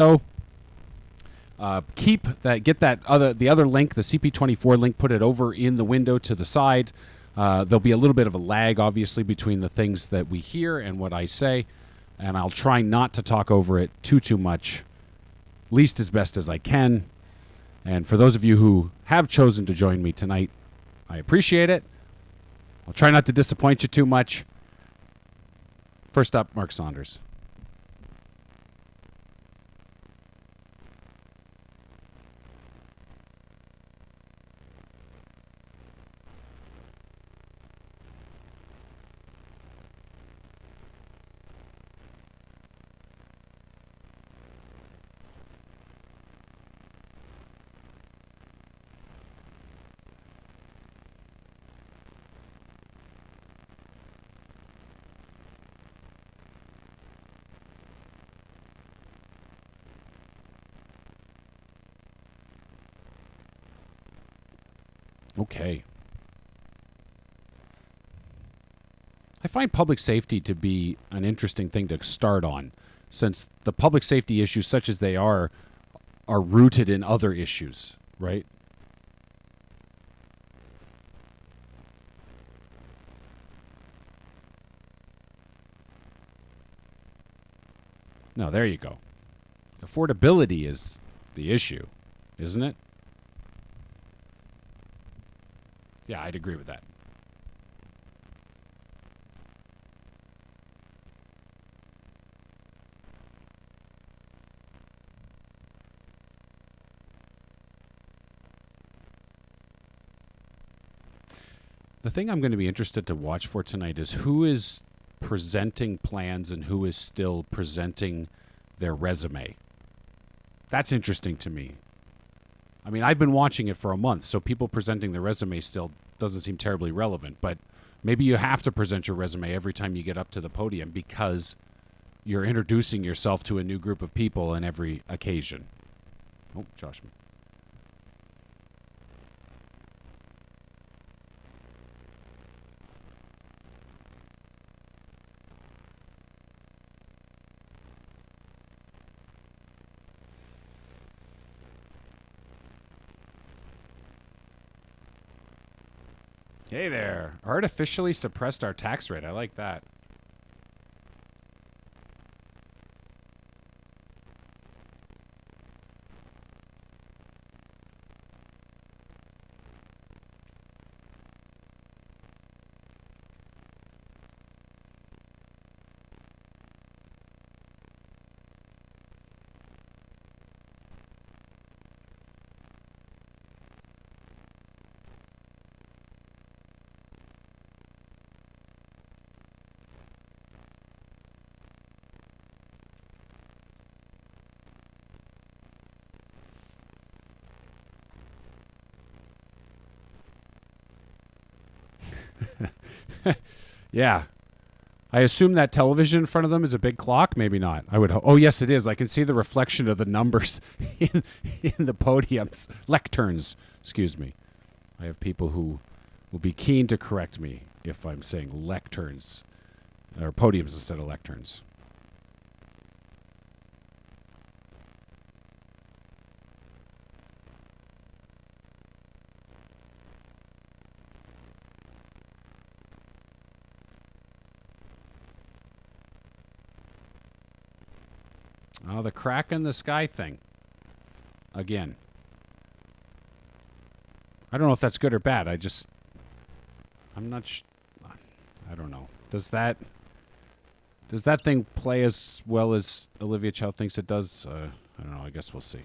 So get the other link, the CP24 link, put it over in the window to the side. There'll be a little bit of a lag, obviously, between the things that we hear and what I say, and I'll try not to talk over it too much, least as best as I can. And for those of you who have chosen to join me tonight, I appreciate it. I'll try not to disappoint you too much. First up, Mark Saunders. Okay. I find public safety to be an interesting thing to start on, since the public safety issues, such as they are rooted in other issues, right? No, there you go. Affordability is the issue, isn't it? Yeah, I'd agree with that. The thing I'm going to be interested to watch for tonight is who is presenting plans and who is still presenting their resume. That's interesting to me. I mean, I've been watching it for a month, so people presenting their resume still doesn't seem terribly relevant, but maybe you have to present your resume every time you get up to the podium because you're introducing yourself to a new group of people on every occasion. Oh, Josh. Hey there. Artificially suppressed our tax rate. I like that. Yeah. I assume that television in front of them is a big clock. Maybe not. I would. Oh, yes, it is. I can see the reflection of the numbers in the podiums, lecterns. Excuse me. I have people who will be keen to correct me if I'm saying lecterns or podiums instead of lecterns. Oh, the crack in the sky thing. Again. I don't know if that's good or bad. I'm not I don't know. Does that thing play as well as Olivia Chow thinks it does? I don't know. I guess we'll see.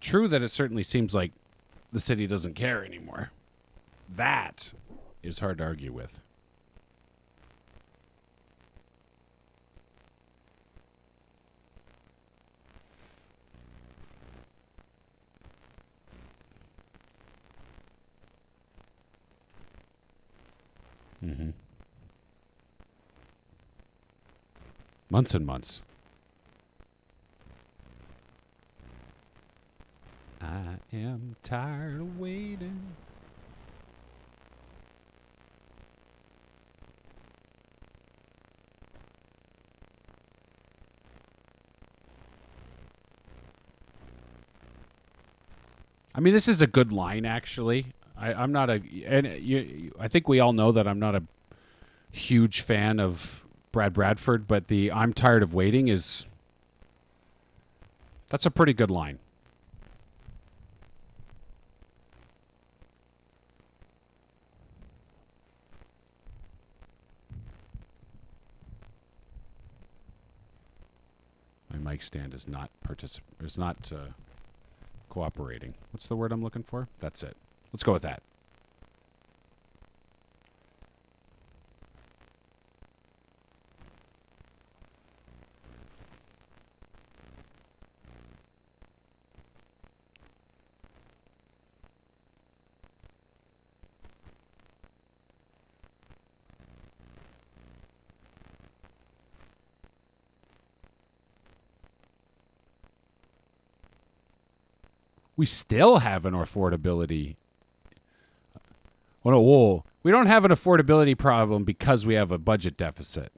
True that it certainly seems like the city doesn't care anymore. That is hard to argue with. Mm-hmm. Months and months. I am tired of waiting. I mean, this is a good line, actually. I'm not a, and I think we all know that I'm not a huge fan of Brad Bradford, but the "I'm tired of waiting" that's a pretty good line. My mic stand is not cooperating. What's the word I'm looking for? That's it. Let's go with that. We still have an affordability. Oh, no, whoa. We don't have an affordability problem because we have a budget deficit.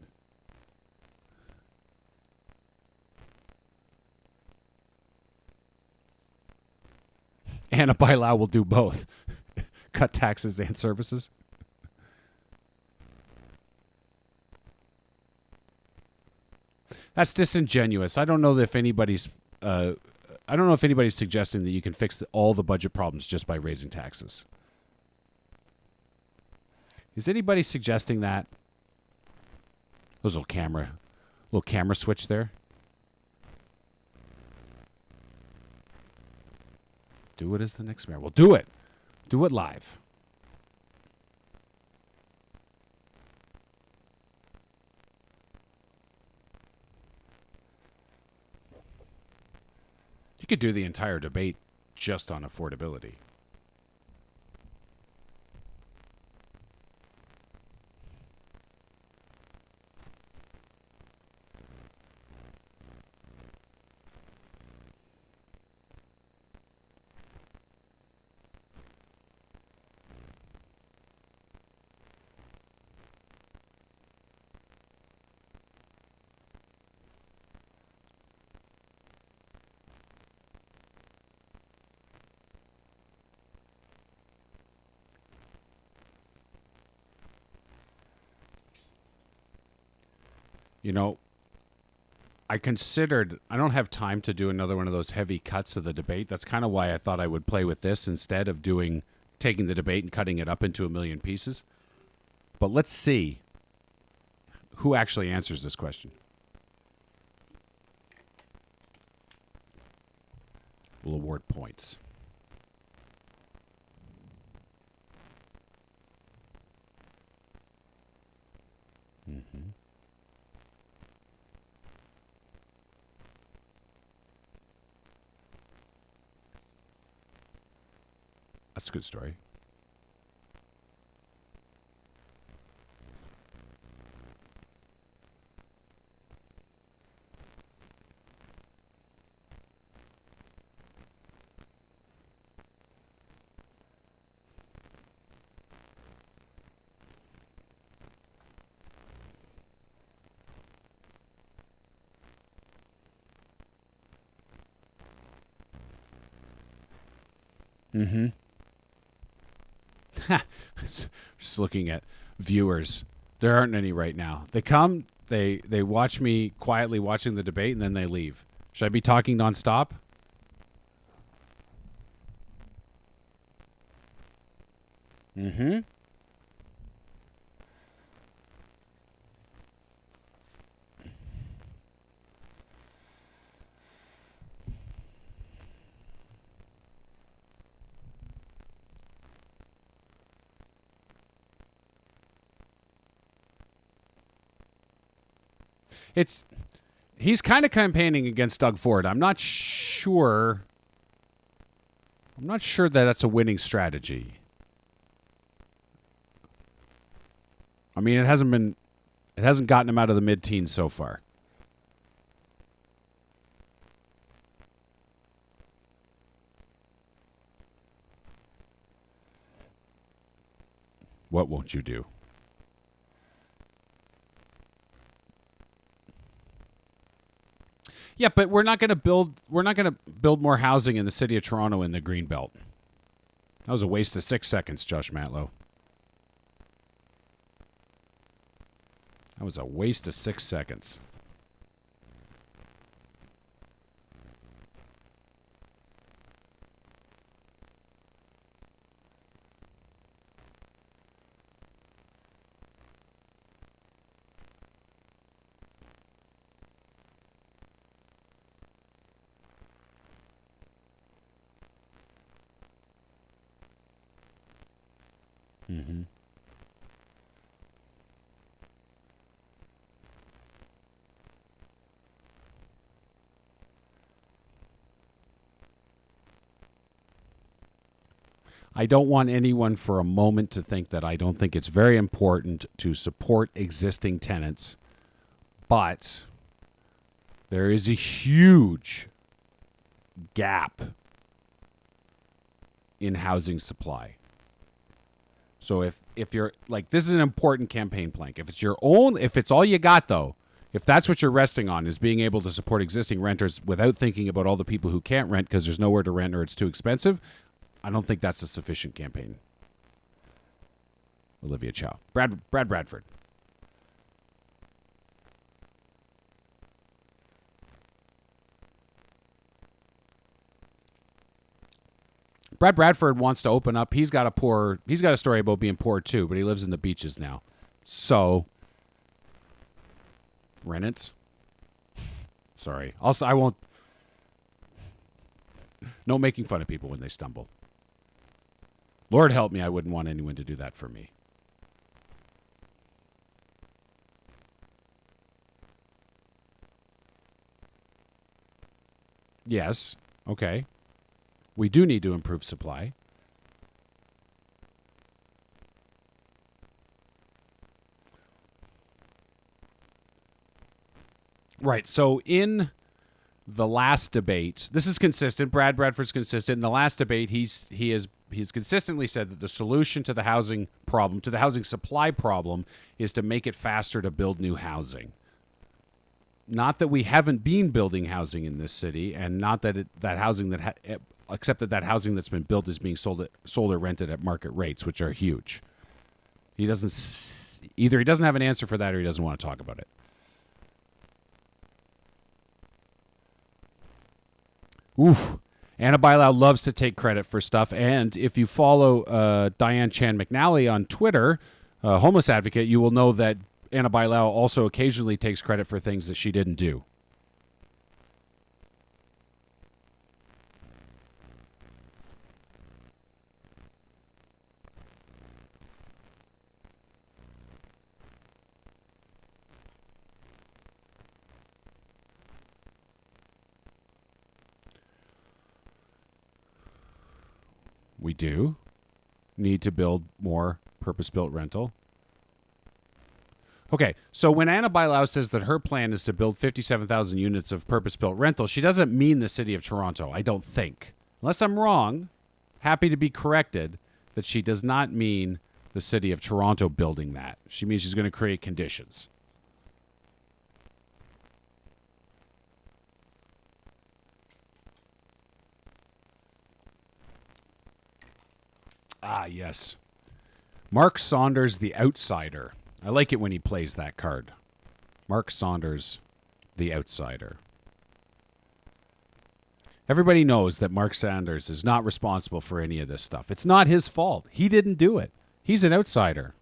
And a bylaw will do both. Cut taxes and services. That's disingenuous. I don't know if anybody's suggesting that you can fix all the budget problems just by raising taxes. Is anybody suggesting that? There's a little camera switch there. Do it as the next mayor. Well, do it. Do it live. You could do the entire debate just on affordability. You know, I don't have time to do another one of those heavy cuts of the debate. That's kind of why I thought I would play with this instead of taking the debate and cutting it up into a million pieces. But let's see who actually answers this question. We'll award points. Mm-hmm. That's a good story. Mm-hmm. Just looking at viewers. There aren't any right now. They come, they watch me quietly watching the debate, and then they leave. Should I be talking nonstop? Mm-hmm. He's kind of campaigning against Doug Ford. I'm not sure that that's a winning strategy. I mean, it hasn't gotten him out of the mid-teens so far. What won't you do? Yeah, but we're not going to build more housing in the city of Toronto in the Greenbelt. That was a waste of 6 seconds, Josh Matlow. That was a waste of 6 seconds. Mm-hmm. I don't want anyone for a moment to think that I don't think it's very important to support existing tenants, but there is a huge gap in housing supply. So if you're like, this is an important campaign plank. If it's all you got though, if that's what you're resting on is being able to support existing renters without thinking about all the people who can't rent because there's nowhere to rent or it's too expensive, I don't think that's a sufficient campaign. Olivia Chow. Brad Bradford. Brad Bradford wants to open up. He's got a story about being poor too, but he lives in the beaches now. So rent it. Sorry. Also, I won't. No making fun of people when they stumble. Lord help me, I wouldn't want anyone to do that for me. Yes. Okay. We do need to improve supply. Right. So in the last debate, this is consistent. Brad Bradford's consistent. In the last debate, he's consistently said that the solution to the housing problem, to the housing supply problem, is to make it faster to build new housing. Not that we haven't been building housing in this city, and not that except that housing that's been built is being sold or rented at market rates, which are huge. He doesn't have an answer for that, or he doesn't want to talk about it. Oof. Anna Bilau loves to take credit for stuff, and if you follow Diane Chan McNally on Twitter, homeless advocate, you will know that Anna Bilau also occasionally takes credit for things that she didn't do. We do need to build more purpose-built rental. Okay, so when Anna Bilau says that her plan is to build 57,000 units of purpose-built rental, she doesn't mean the city of Toronto, I don't think. Unless I'm wrong, happy to be corrected, that she does not mean the city of Toronto building that. She means she's going to create conditions. Ah, yes. Mark Saunders, the outsider. I like it when he plays that card. Mark Saunders, the outsider. Everybody knows that Mark Saunders is not responsible for any of this stuff. It's not his fault. He didn't do it. He's an outsider.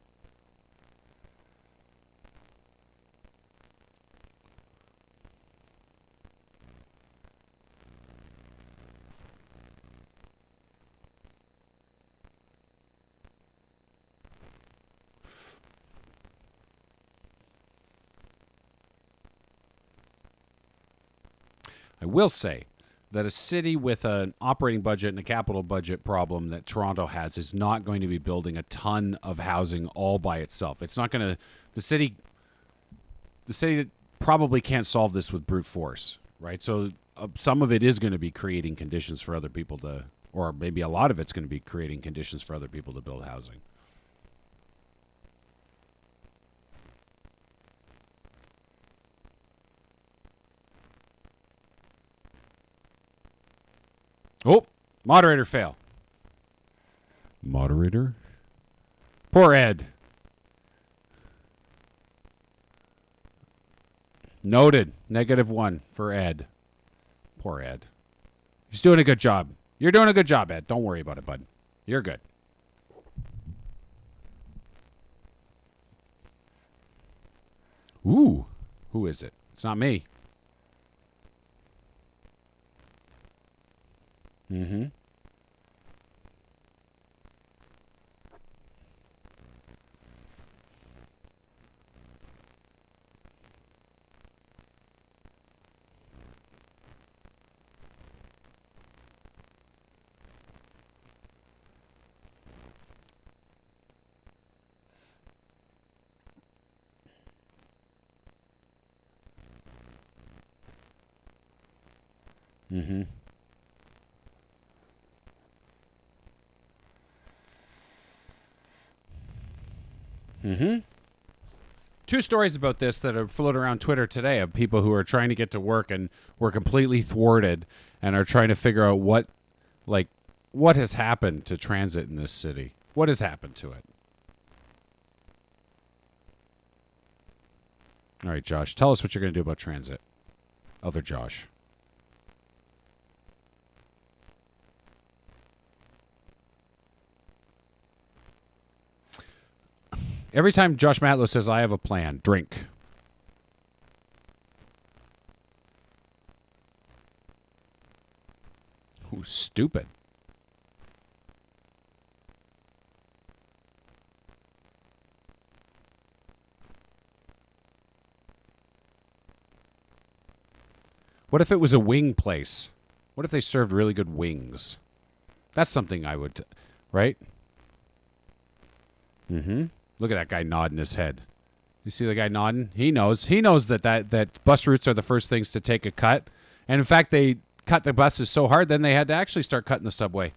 I will say that a city with an operating budget and a capital budget problem that Toronto has is not going to be building a ton of housing all by itself. It's not going to the city probably can't solve this with brute force, right? So some of it is going to be creating conditions for other people to, or maybe a lot of it's going to be creating conditions for other people to build housing. Oh, moderator fail. Moderator? Poor Ed. Noted. -1 for Ed. Poor Ed. He's doing a good job. You're doing a good job, Ed. Don't worry about it, bud. You're good. Ooh. Who is it? It's not me. Mm-hmm. Mm-hmm. Mm-hmm. Two stories about this that have floated around Twitter today of people who are trying to get to work and were completely thwarted and are trying to figure out what has happened to transit in this city. What has happened to it? All right, Josh, tell us what you're going to do about transit. Other Josh. Every time Josh Matlow says, I have a plan, drink. Ooh, stupid. What if it was a wing place? What if they served really good wings? That's something I would, right? Mm-hmm. Look at that guy nodding his head. You see the guy nodding? He knows. He knows that bus routes are the first things to take a cut. And in fact, they cut the buses so hard, then they had to actually start cutting the subway.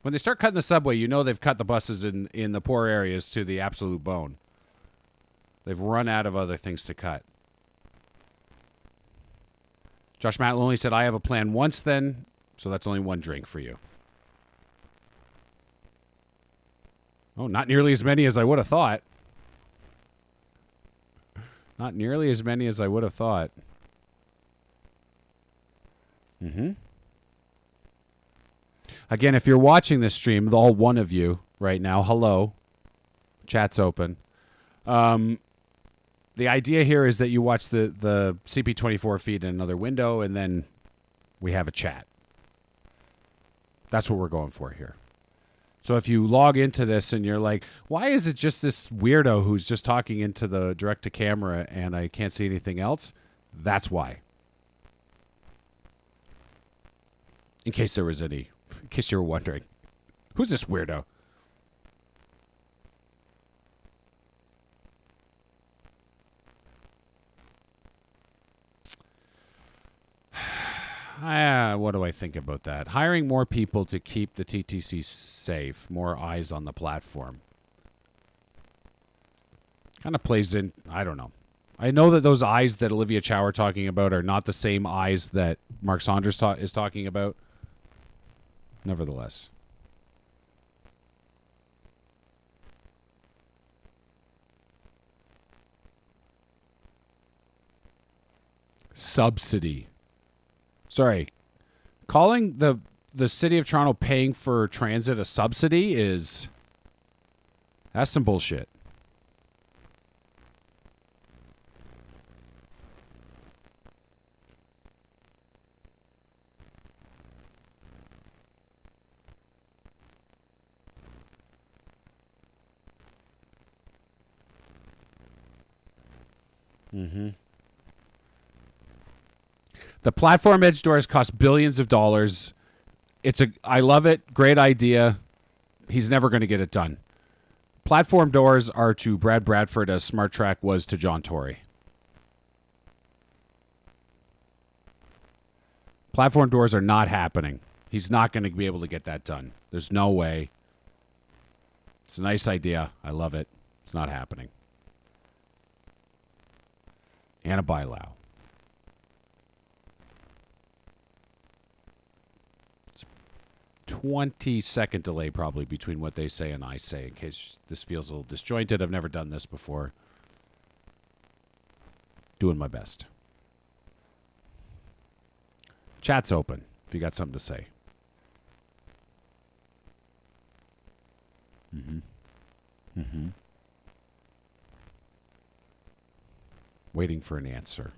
When they start cutting the subway, you know they've cut the buses in the poor areas to the absolute bone. They've run out of other things to cut. Josh Matlin only said, I have a plan once then, so that's only one drink for you. Oh, not nearly as many as I would have thought. Not nearly as many as I would have thought. Mm-hmm. Again, if you're watching this stream, all one of you right now, hello. Chat's open. The idea here is that you watch the CP24 feed in another window, and then we have a chat. That's what we're going for here. So if you log into this and you're like, why is it just this weirdo who's just talking into the direct-to-camera and I can't see anything else? That's why. In case you were wondering. Who's this weirdo? What do I think about that? Hiring more people to keep the TTC safe, more eyes on the platform. Kind of plays in, I don't know. I know that those eyes that Olivia Chow are talking about are not the same eyes that Mark Saunders is talking about. Nevertheless. Subsidy. Sorry. Calling the city of Toronto paying for transit a subsidy that's some bullshit. Mm-hmm. The platform edge doors cost billions of dollars. I love it. Great idea. He's never going to get it done. Platform doors are to Brad Bradford as Smart Track was to John Tory. Platform doors are not happening. He's not going to be able to get that done. There's no way. It's a nice idea. I love it. It's not happening. Anna Bilau. 20-second delay probably between what they say and I say, in case this feels a little disjointed. I've never done this before. Doing my best. Chat's open if you got something to say. Waiting for an answer.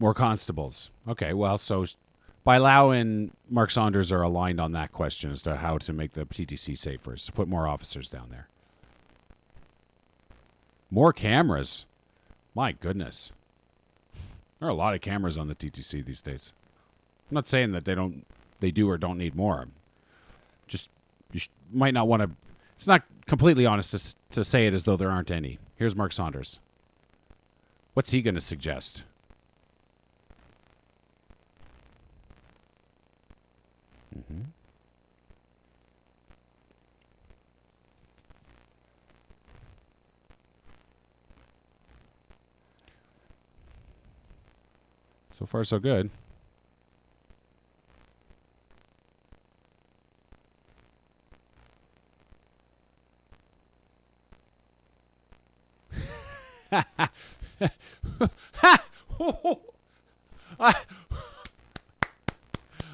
More constables. Okay, well, so Bilal and Mark Saunders are aligned on that question as to how to make the TTC safer, is to put more officers down there. More cameras. My goodness. There are a lot of cameras on the TTC these days. I'm not saying that they do or don't need more. Just, might not want to, it's not completely honest to say it as though there aren't any. Here's Mark Saunders. What's he going to suggest? So far, so good.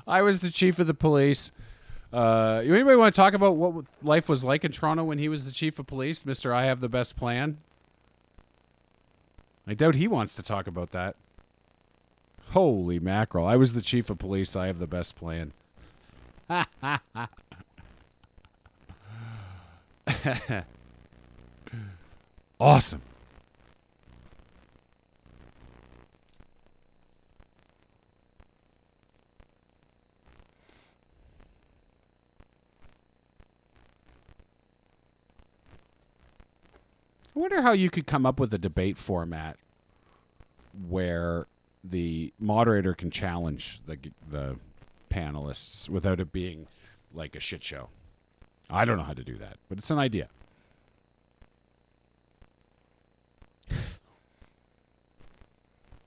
I was the chief of the police. Anybody want to talk about what life was like in Toronto when he was the chief of police, Mr. I have the best plan? I doubt he wants to talk about that. Holy mackerel. I was the chief of police. I have the best plan. Awesome. I wonder how you could come up with a debate format where the moderator can challenge the panelists without it being like a shit show. I don't know how to do that, but it's an idea.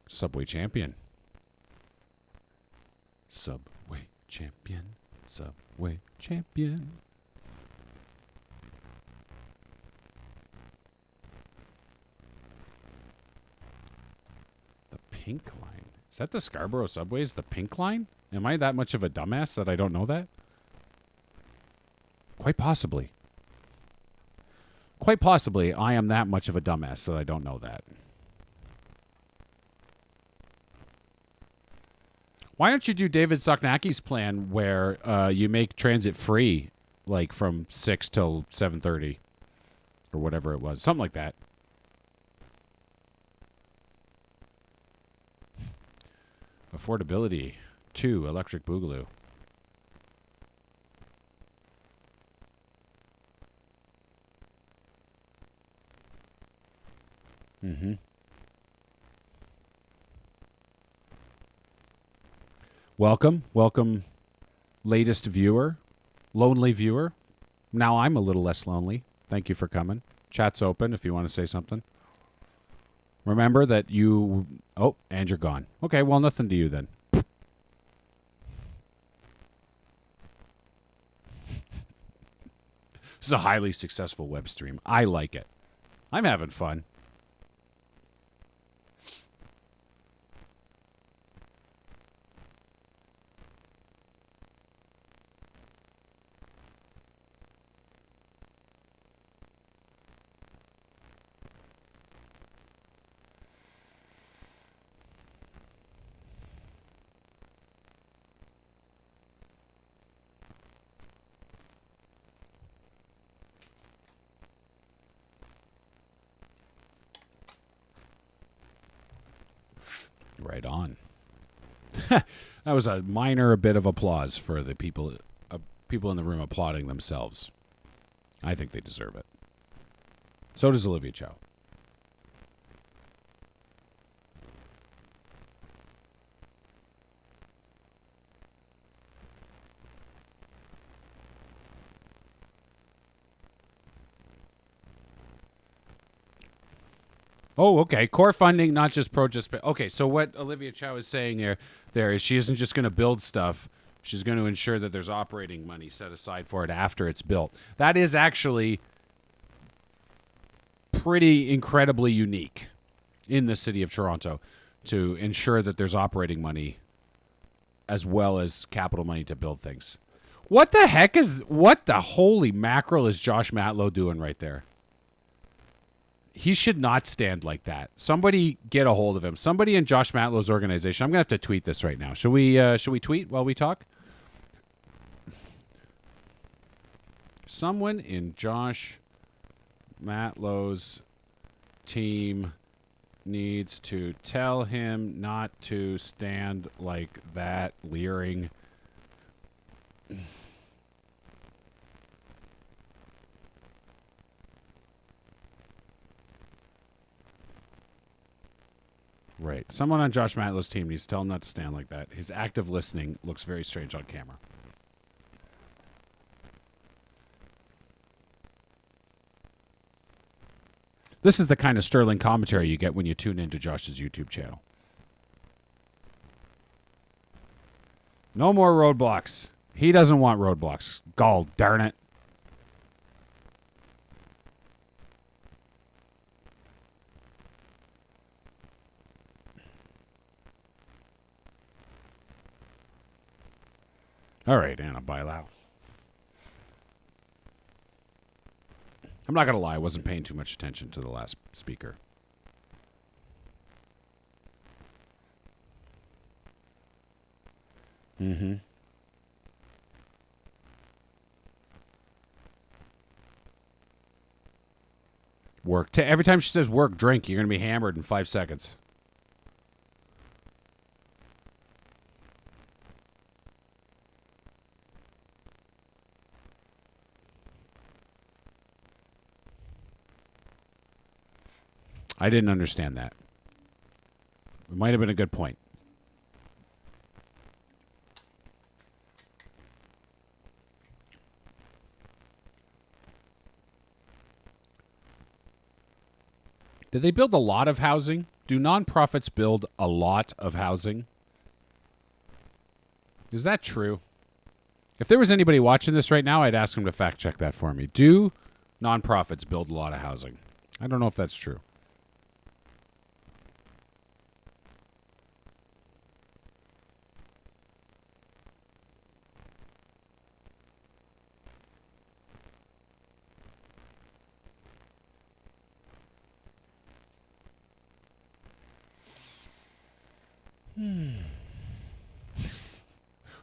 Subway champion. Subway champion. Subway champion. The pink line. Is that the Scarborough Subways? The pink line? Am I that much of a dumbass that I don't know that? Quite possibly. Quite possibly, I am that much of a dumbass that I don't know that. Why don't you do David Soknacki's plan where you make transit free, like from 6 till 7:30 or whatever it was, something like that. Affordability 2, Electric Boogaloo. Welcome, latest viewer, lonely viewer. Now I'm a little less lonely. Thank you for coming. Chat's open if you want to say something. Remember that you... Oh, and you're gone. Okay, well, nothing to you then. This is a highly successful web stream. I like it. I'm having fun. Right on. That was a minor bit of applause for the people in the room applauding themselves. I think they deserve it. So does Olivia Chow. Oh, okay. Core funding, not just project. Okay, so what Olivia Chow is saying there is she isn't just going to build stuff. She's going to ensure that there's operating money set aside for it after it's built. That is actually pretty incredibly unique in the city of Toronto to ensure that there's operating money as well as capital money to build things. What the holy mackerel is Josh Matlow doing right there? He should not stand like that. Somebody get a hold of him. Somebody in Josh Matlow's organization. I'm going to have to tweet this right now. Should we tweet while we talk? Someone in Josh Matlow's team needs to tell him not to stand like that, leering. Right. Someone on Josh Matlow's team needs to tell him not to stand like that. His active listening looks very strange on camera. This is the kind of sterling commentary you get when you tune into Josh's YouTube channel. No more roadblocks. He doesn't want roadblocks. Gall darn it. All right, Anna Bailao. I'm not going to lie. I wasn't paying too much attention to the last speaker. Mm-hmm. Work. Every time she says work, drink, you're going to be hammered in 5 seconds. I didn't understand that. It might have been a good point. Did they build a lot of housing? Do nonprofits build a lot of housing? Is that true? If there was anybody watching this right now, I'd ask them to fact check that for me. Do nonprofits build a lot of housing? I don't know if that's true.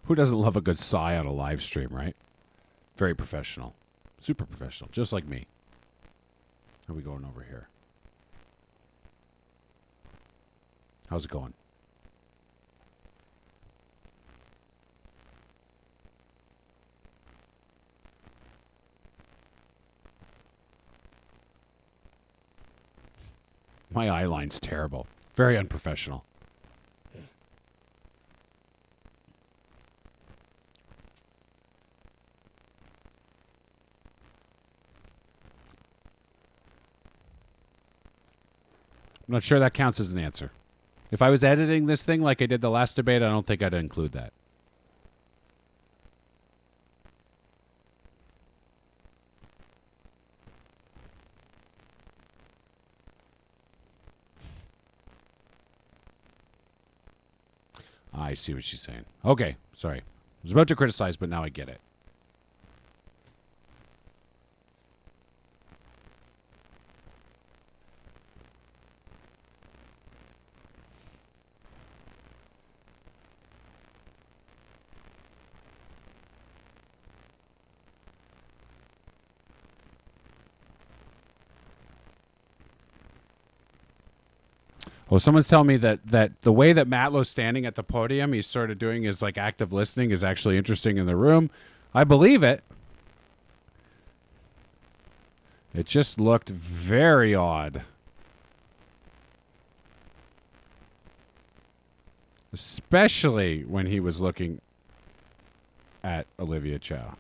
Who doesn't love a good sigh on a live stream, right? Very professional. Super professional, just like me. How are we going over here? How's it going? My eye line's terrible. Very unprofessional. I'm not sure that counts as an answer. If I was editing this thing like I did the last debate, I don't think I'd include that. I see what she's saying. Okay, sorry. I was about to criticize, but now I get it. Well, someone's telling me that the way that Matlow's standing at the podium, he's sort of doing his like active listening is actually interesting in the room. I believe it. It just looked very odd. Especially when he was looking at Olivia Chow.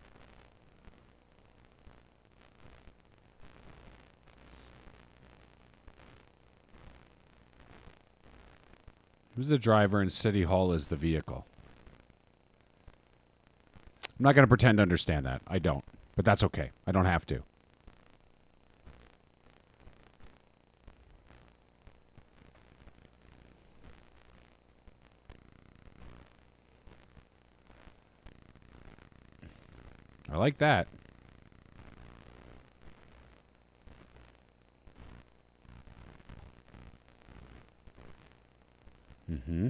Who's the driver and City Hall is the vehicle? I'm not going to pretend to understand that. I don't. But that's okay. I don't have to. I like that. Mm-hmm.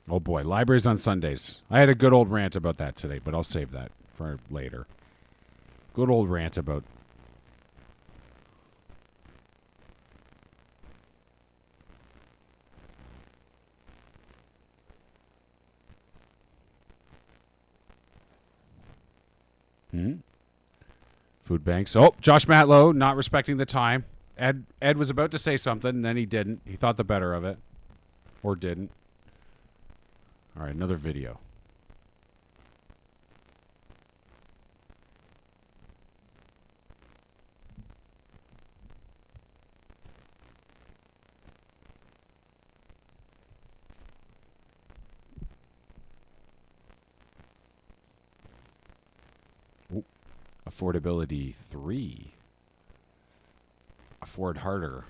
Oh boy, libraries on Sundays. I had a good old rant about that today, but I'll save that for later. Good old rant about... Food banks. Oh, Josh Matlow not respecting the time. Ed was about to say something, and then he didn't. He thought the better of it. Or didn't. All right, another video. Ooh, affordability 3. Afford harder.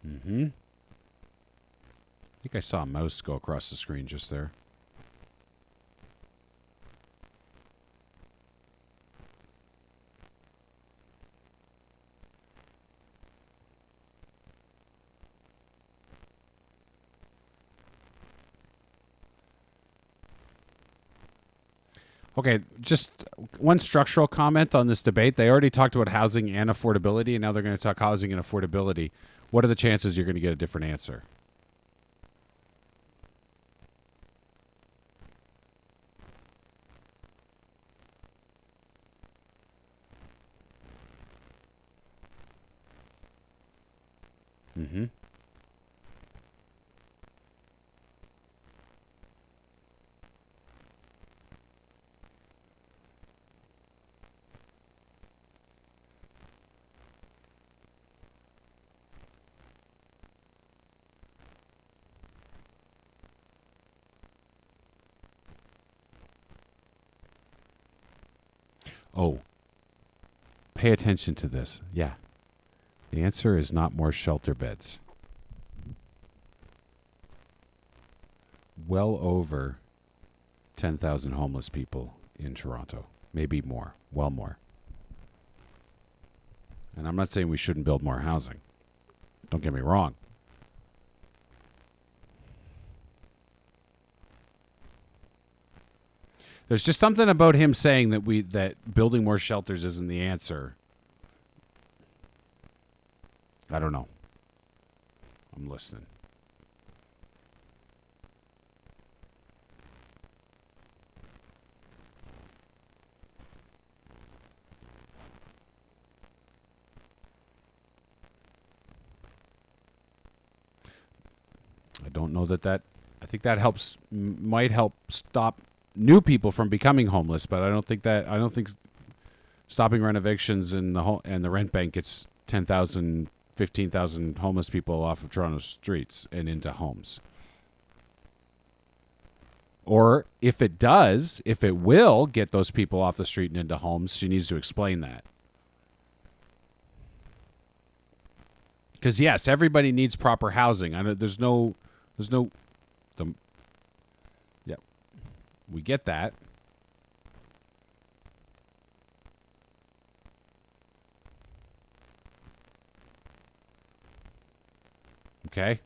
Mm-hmm. I think I saw a mouse go across the screen just there. Okay, just one structural comment on this debate. They already talked about housing and affordability, and now they're going to talk housing and affordability. What are the chances you're going to get a different answer? Mm-hmm. Oh, pay attention to this. Yeah. The answer is not more shelter beds. Well over 10,000 homeless people in Toronto. Maybe more. Well more. And I'm not saying we shouldn't build more housing. Don't get me wrong. There's just something about him saying that building more shelters isn't the answer. I don't know. I'm listening. I don't know that I think that might help stop new people from becoming homeless, but I don't think stopping rent evictions and the rent bank gets 10,000, 15,000 homeless people off of Toronto streets and into homes. Or if it will get those people off the street and into homes, she needs to explain that. Because yes, everybody needs proper housing. I know yeah, we get that. Okay.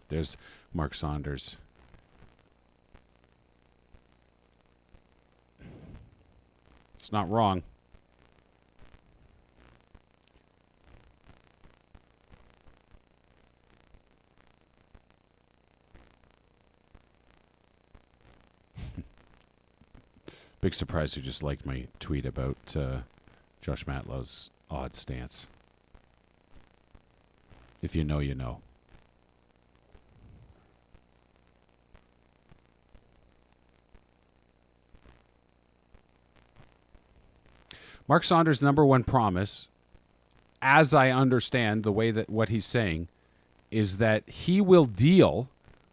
There's Mark Saunders. It's not wrong. Big surprise who just liked my tweet about Josh Matlow's odd stance. If you know, you know. Mark Saunders' number one promise, as I understand the way that what he's saying, is that he will deal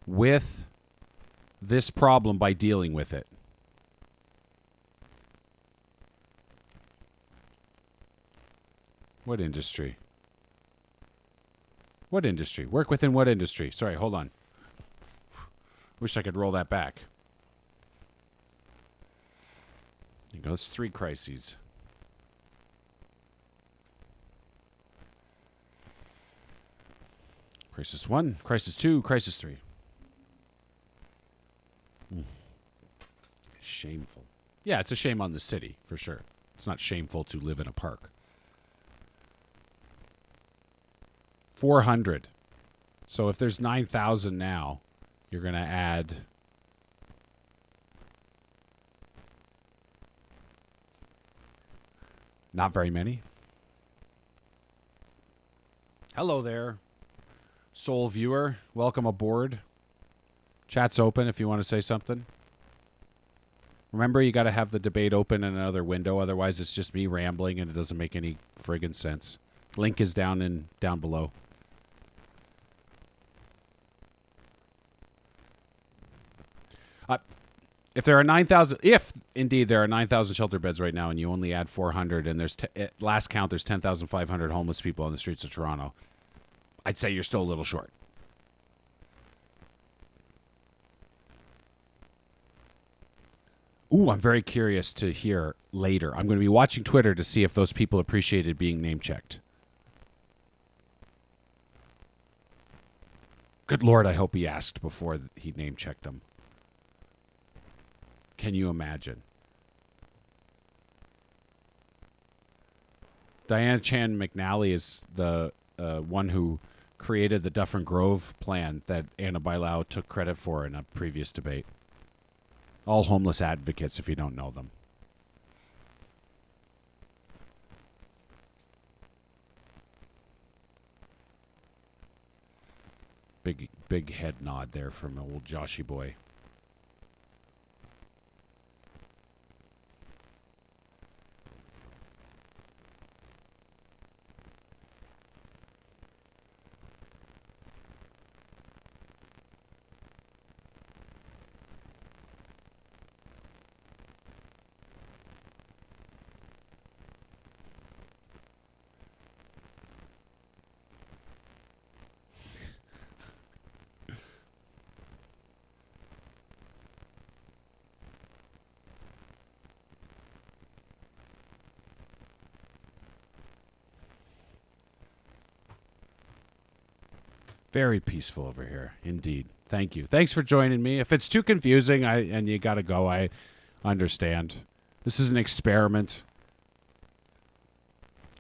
with this problem by dealing with it. What industry? What industry? Work within what industry? Sorry, hold on. Wish I could roll that back. There you go. It's 3 crises. Crisis 1, Crisis 2, Crisis 3. Shameful. Yeah, it's a shame on the city, for sure. It's not shameful to live in a park. 400. So if there's 9,000 now, you're going to add... Not very many. Hello there, Soul viewer. Welcome aboard. Chat's open if you want to say something. Remember, you got to have the debate open in another window. Otherwise, it's just me rambling and it doesn't make any friggin' sense. Link is down below. If there are 9,000, if indeed there are 9,000 shelter beds right now, and you only add 400, and there's at last count there's 10,500 homeless people on the streets of Toronto, I'd say you're still a little short. Ooh, I'm very curious to hear later. I'm going to be watching Twitter to see if those people appreciated being name-checked. Good Lord, I hope he asked before he name-checked them. Can you imagine? Diana Chan McNally is the one who created the Dufferin Grove plan that Anna Bailao took credit for in a previous debate. All homeless advocates, if you don't know them. Big head nod there from old Joshy boy. Very peaceful over here, indeed. Thank you. Thanks for joining me. If it's too confusing and you got to go, I understand. This is an experiment.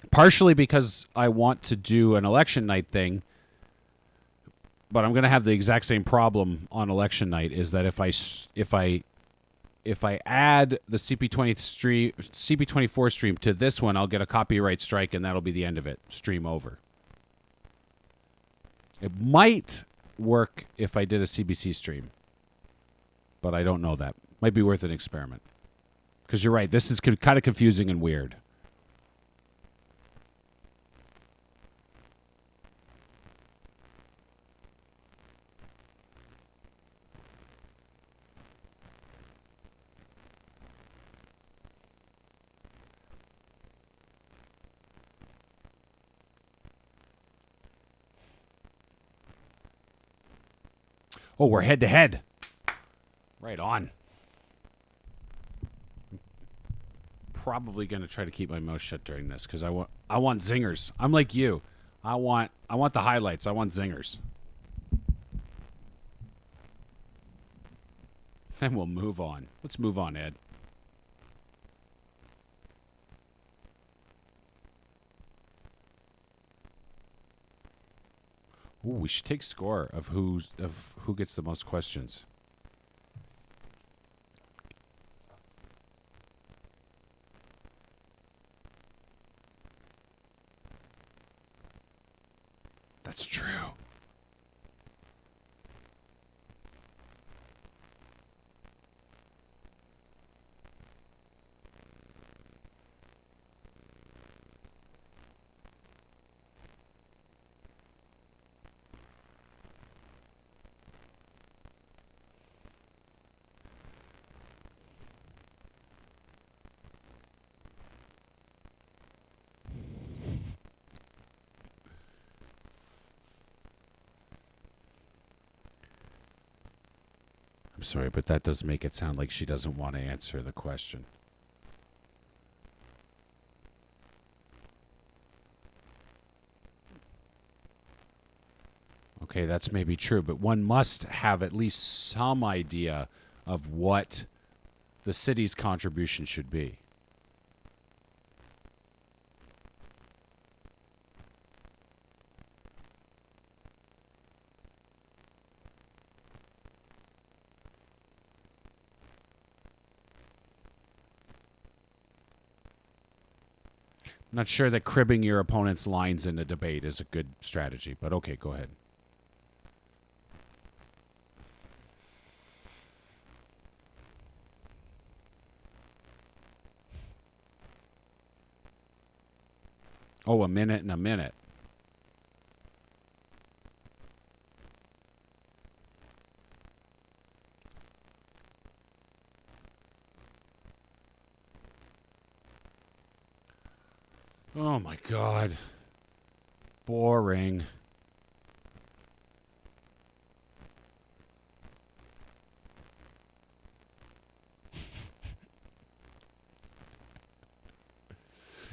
Partially because I want to do an election night thing, but I'm going to have the exact same problem on election night, is that if I add the CP24 stream to this one, I'll get a copyright strike, and that'll be the end of it. Stream over. It might work if I did a CBC stream, but I don't know that. Might be worth an experiment. Because you're right, this is kind of confusing and weird. Oh, we're head to head. Right on. Probably going to try to keep my mouth shut during this because I want zingers. I'm like you. I want the highlights. I want zingers. Then we'll move on. Let's move on, Ed. Ooh, we should take score of who gets the most questions. That's true. I'm sorry, but that does make it sound like she doesn't want to answer the question. Okay, that's maybe true, but one must have at least some idea of what the city's contribution should be. I'm not sure that cribbing your opponent's lines in a debate is a good strategy, but okay, go ahead. Oh, a minute and a minute. Oh my God. Boring.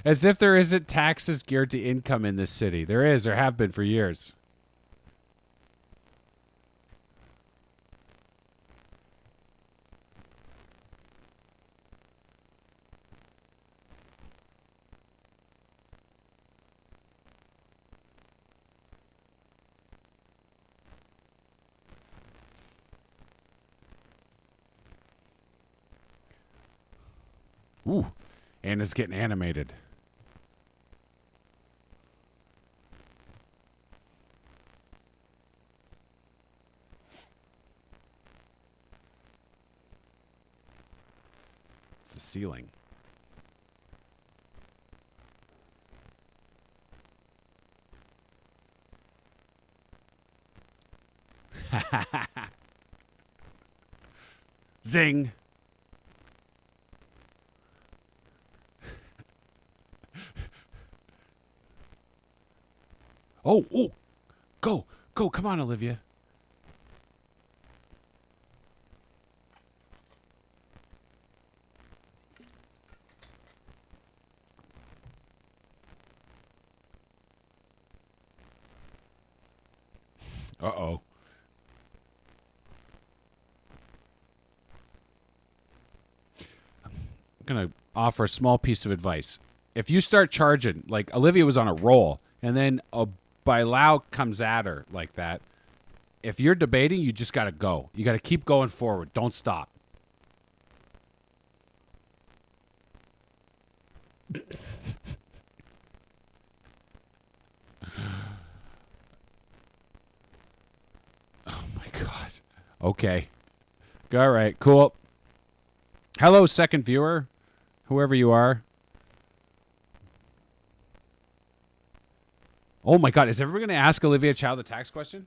As if there isn't taxes geared to income in this city. There is. There have been for years. Ooh. Anna's getting animated. It's the ceiling. Zing. Oh, go, come on, Olivia. Uh-oh. I'm going to offer a small piece of advice. If you start charging, like Olivia was on a roll, and then a Bailao comes at her like that, if you're debating, you just got to go. You got to keep going forward. Don't stop. Oh, my God. Okay. All right. Cool. Hello, second viewer, whoever you are. Oh, my God. Is everybody going to ask Olivia Chow the tax question?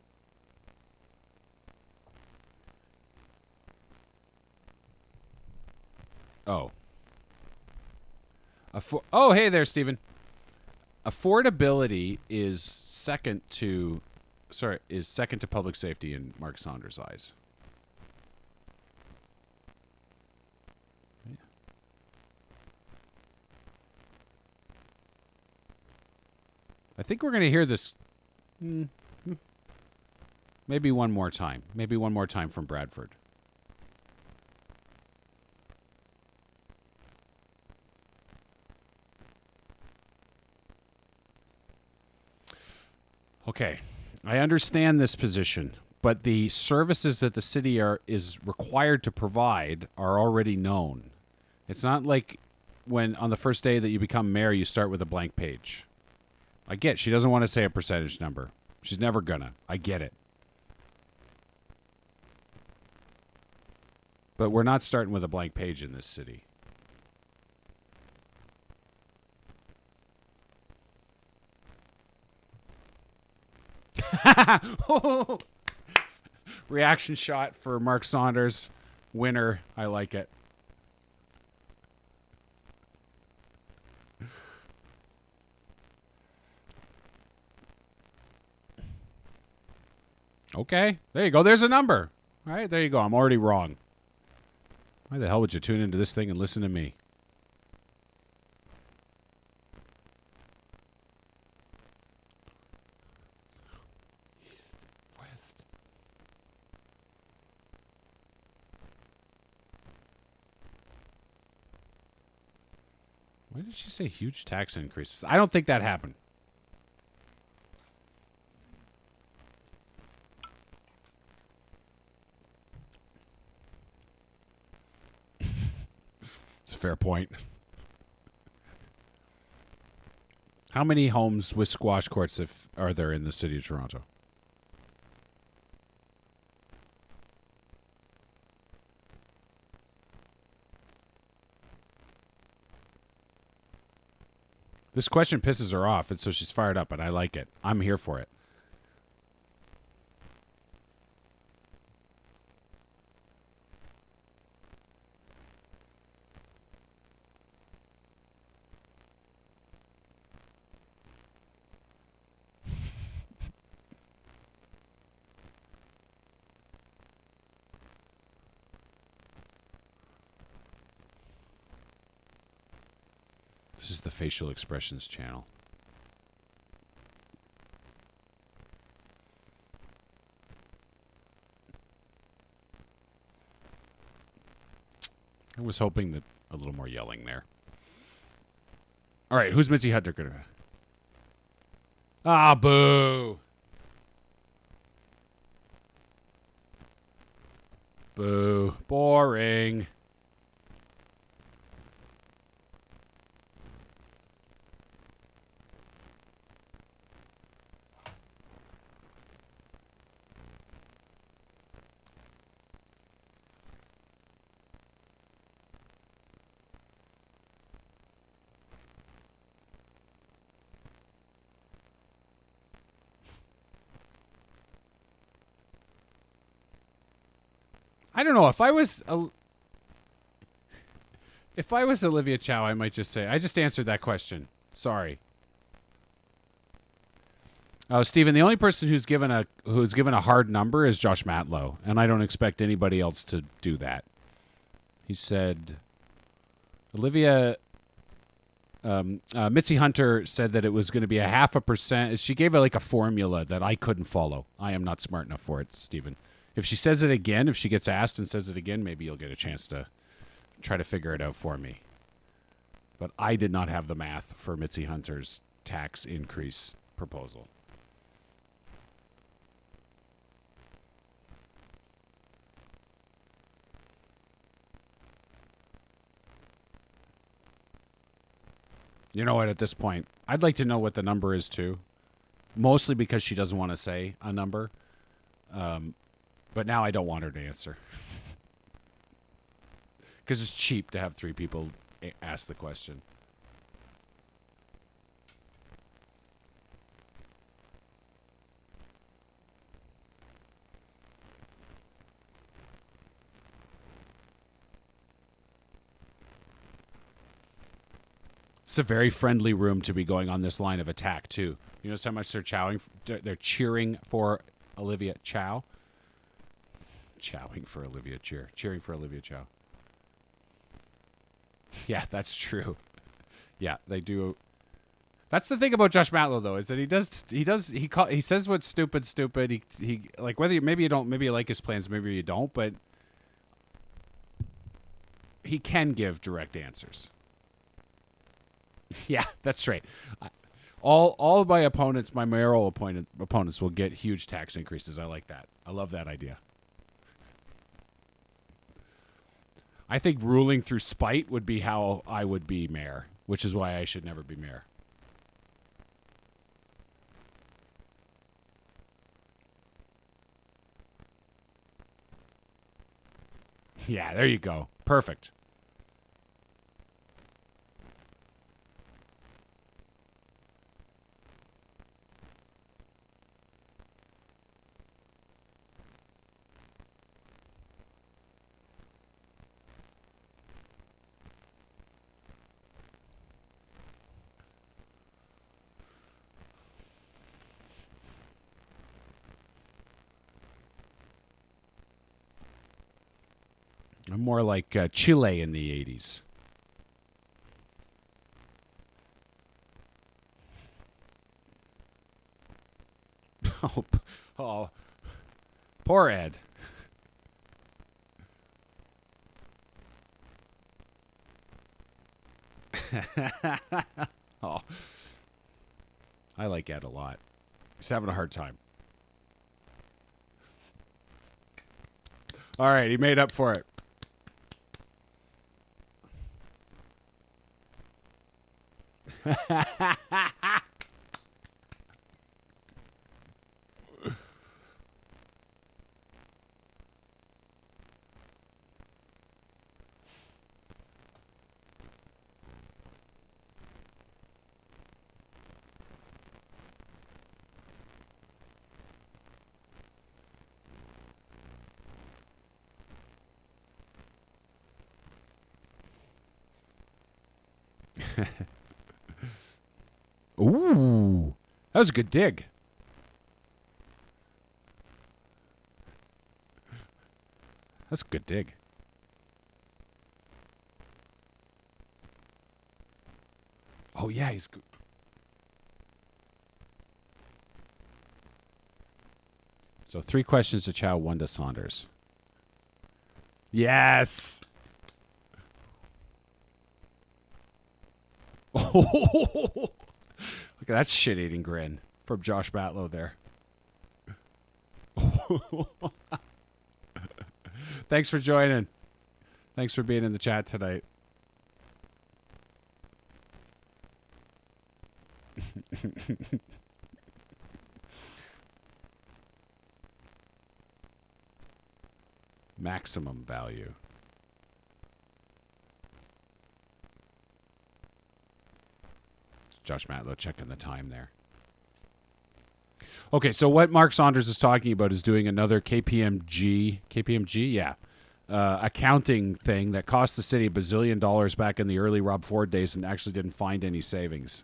Oh. Oh, hey there, Stephen. Affordability is second to public safety in Mark Saunders' eyes. Yeah. I think we're going to hear this maybe one more time. Maybe one more time from Bradford. Okay, I understand this position, but the services that the city is required to provide are already known. It's not like when on the first day that you become mayor, you start with a blank page. I get she doesn't want to say a percentage number. She's never gonna. I get it. But we're not starting with a blank page in this city. Reaction shot for Mark Saunders. Winner. I like it. Okay. There you go. There's a number. All right. There you go. I'm already wrong. Why the hell would you tune into this thing and listen to me? East, west. Why did she say huge tax increases? I don't think that happened. It's a fair point. How many homes with squash courts are there in the city of Toronto? This question pisses her off, and so she's fired up, and I like it. I'm here for it. This is the facial expressions channel. I was hoping that a little more yelling there. All right, who's Mitzi Hunter going to... Ah, boo. Boo. Boring. I don't know. If I was Olivia Chow, I might just say, I just answered that question. Sorry. Oh, Stephen, the only person who's given a hard number is Josh Matlow, and I don't expect anybody else to do that. He said, Olivia, Mitzi Hunter said that it was going to be a 0.5%. She gave it like a formula that I couldn't follow. I am not smart enough for it, Stephen. If she says it again, if she gets asked and says it again, maybe you'll get a chance to try to figure it out for me. But I did not have the math for Mitzi Hunter's tax increase proposal. You know what, at this point, I'd like to know what the number is too. Mostly because she doesn't want to say a number. But now I don't want her to answer. Because it's cheap to have 3 people ask the question. It's a very friendly room to be going on this line of attack, too. You notice how much they're cheering for Olivia Chow? Cheering for Olivia Chow. Yeah, that's true. Yeah, they do. That's the thing about Josh Matlow, though, is that he says what's stupid. He like, whether maybe you like his plans, maybe you don't, but he can give direct answers. Yeah, that's right. All of my opponents, my mayoral opponents, will get huge tax increases. I like that. I love that idea. I think ruling through spite would be how I would be mayor, which is why I should never be mayor. Yeah, there you go. Perfect. I'm more like Chile in the 80s. Oh, oh, poor Ed. Oh, I like Ed a lot. He's having a hard time. All right, he made up for it. Ooh, that was a good dig. That's a good dig. Oh yeah, he's good. So 3 questions to Chow, 1 to Saunders. Yes. Oh, look at that shit-eating grin from Josh Matlow there. Thanks for joining. Thanks for being in the chat tonight. Maximum value. Josh Matlow checking the time there. Okay, so what Mark Saunders is talking about is doing another KPMG, yeah, accounting thing that cost the city $1 bazillion back in the early Rob Ford days and actually didn't find any savings.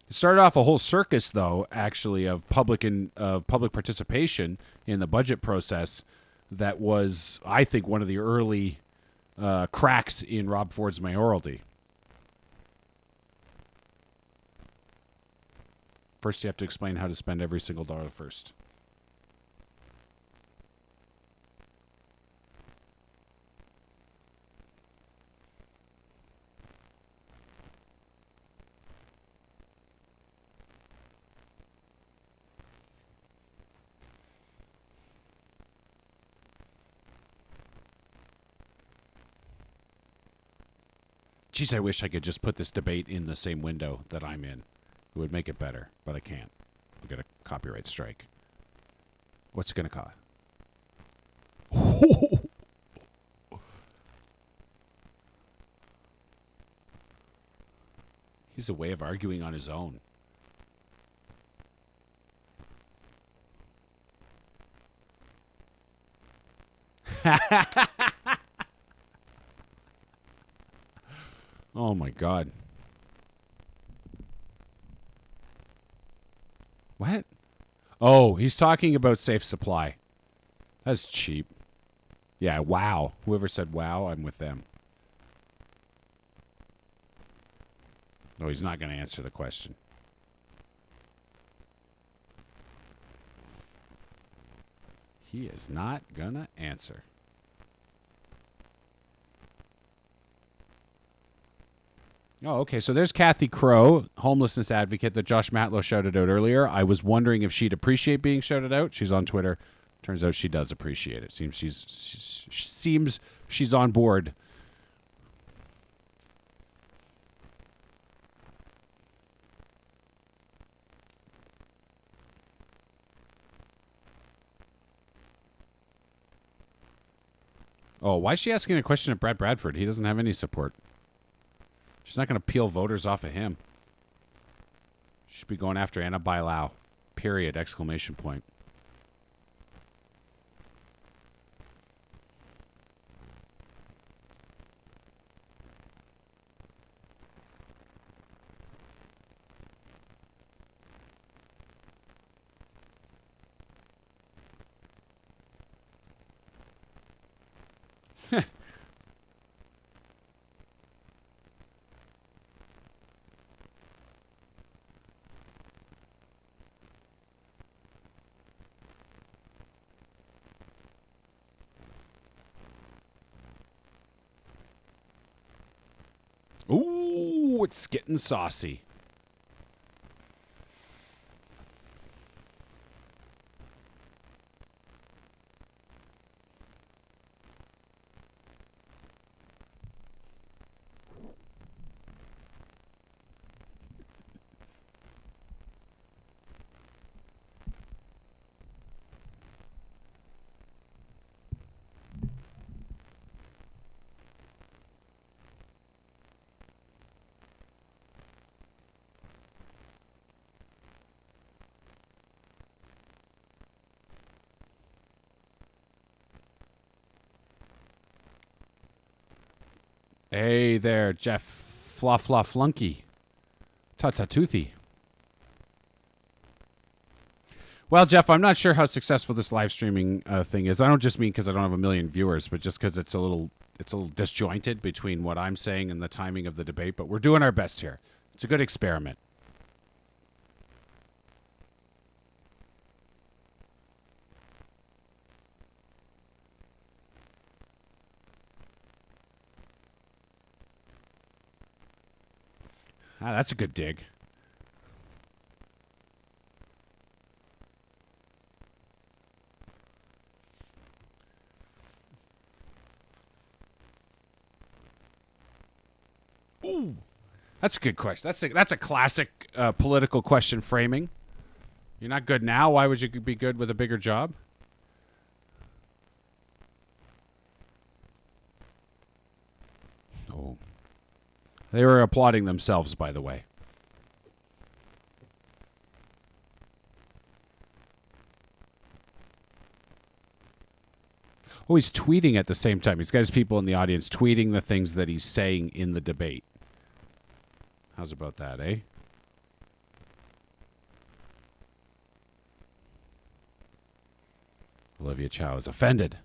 It started off a whole circus, though, actually, of public participation in the budget process that was, I think, one of the early cracks in Rob Ford's mayoralty. First, you have to explain how to spend every single dollar first. Geez, I wish I could just put this debate in the same window that I'm in. It would make it better, but I can't. I'll get a copyright strike. What's it going to cost? He's a way of arguing on his own. Oh, my God. What? Oh, he's talking about safe supply. That's cheap. Yeah, wow. Whoever said wow, I'm with them. No, he's not going to answer the question. He is not going to answer. Oh, okay. So there's Kathy Crow, homelessness advocate that Josh Matlow shouted out earlier. I was wondering if she'd appreciate being shouted out. She's on Twitter. Turns out she does appreciate it. Seems she's on board. Oh, why is she asking a question of Brad Bradford? He doesn't have any support. She's not going to peel voters off of him. She should be going after Anna Bailao. Period. Exclamation point. Ooh, it's getting saucy. Hey there, Jeff Flunky. Toothy. Well, Jeff, I'm not sure how successful this live streaming thing is. I don't just mean because I don't have a million viewers, but just because it's a little disjointed between what I'm saying and the timing of the debate. But we're doing our best here. It's a good experiment. Ah, that's a good dig. Ooh, that's a good question. That's a classic political question framing. You're not good now. Why would you be good with a bigger job? Oh, they were applauding themselves, by the way. Oh, he's tweeting at the same time. He's got his people in the audience tweeting the things that he's saying in the debate. How's about that, eh? Olivia Chow is offended.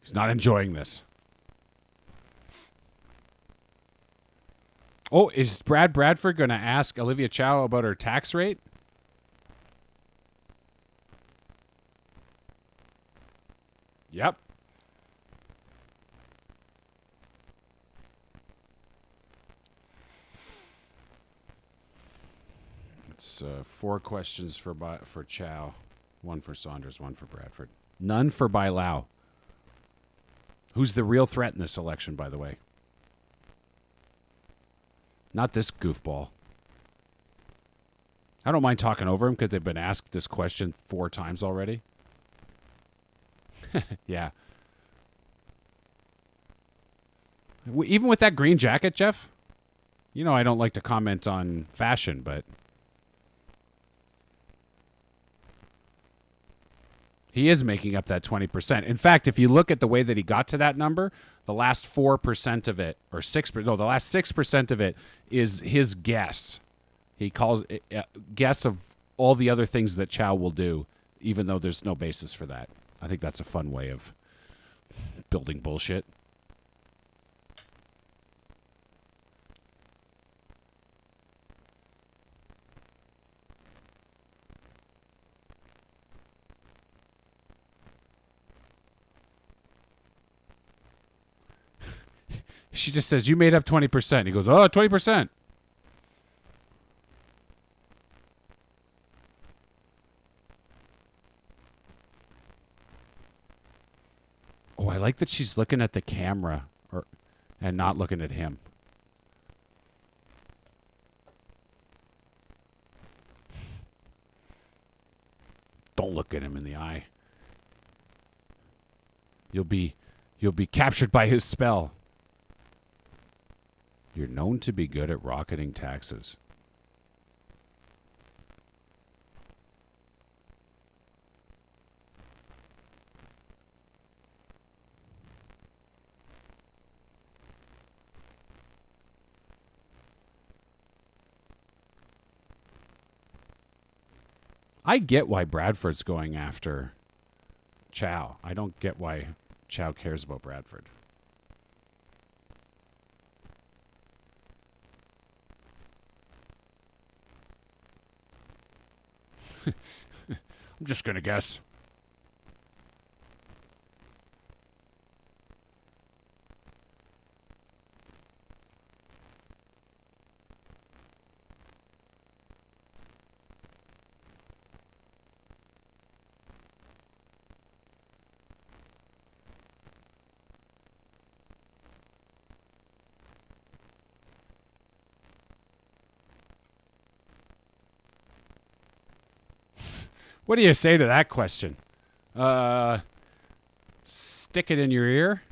He's not enjoying this. Oh, is Brad Bradford going to ask Olivia Chow about her tax rate? Yep. It's 4 questions for Chow, 1 for Saunders, 1 for Bradford. None for Bailao. Who's the real threat in this election, by the way? Not this goofball. I don't mind talking over him because they've been asked this question 4 times already. Yeah. Even with that green jacket, Jeff? You know I don't like to comment on fashion, but he is making up that 20%. In fact, if you look at the way that he got to that number, the last 4% of it, or 6%, no, the last 6% of it is his guess. He calls it guess of all the other things that Chow will do, even though there's no basis for that. I think that's a fun way of building bullshit. She just says, you made up 20%. He goes, oh, 20%. Oh, I like that she's looking at the camera and not looking at him. look at him in the eye. You'll be captured by his spell. You're known to be good at rocketing taxes. I get why Bradford's going after Chow. I don't get why Chow cares about Bradford. I'm just going to guess. What do you say to that question? Stick it in your ear?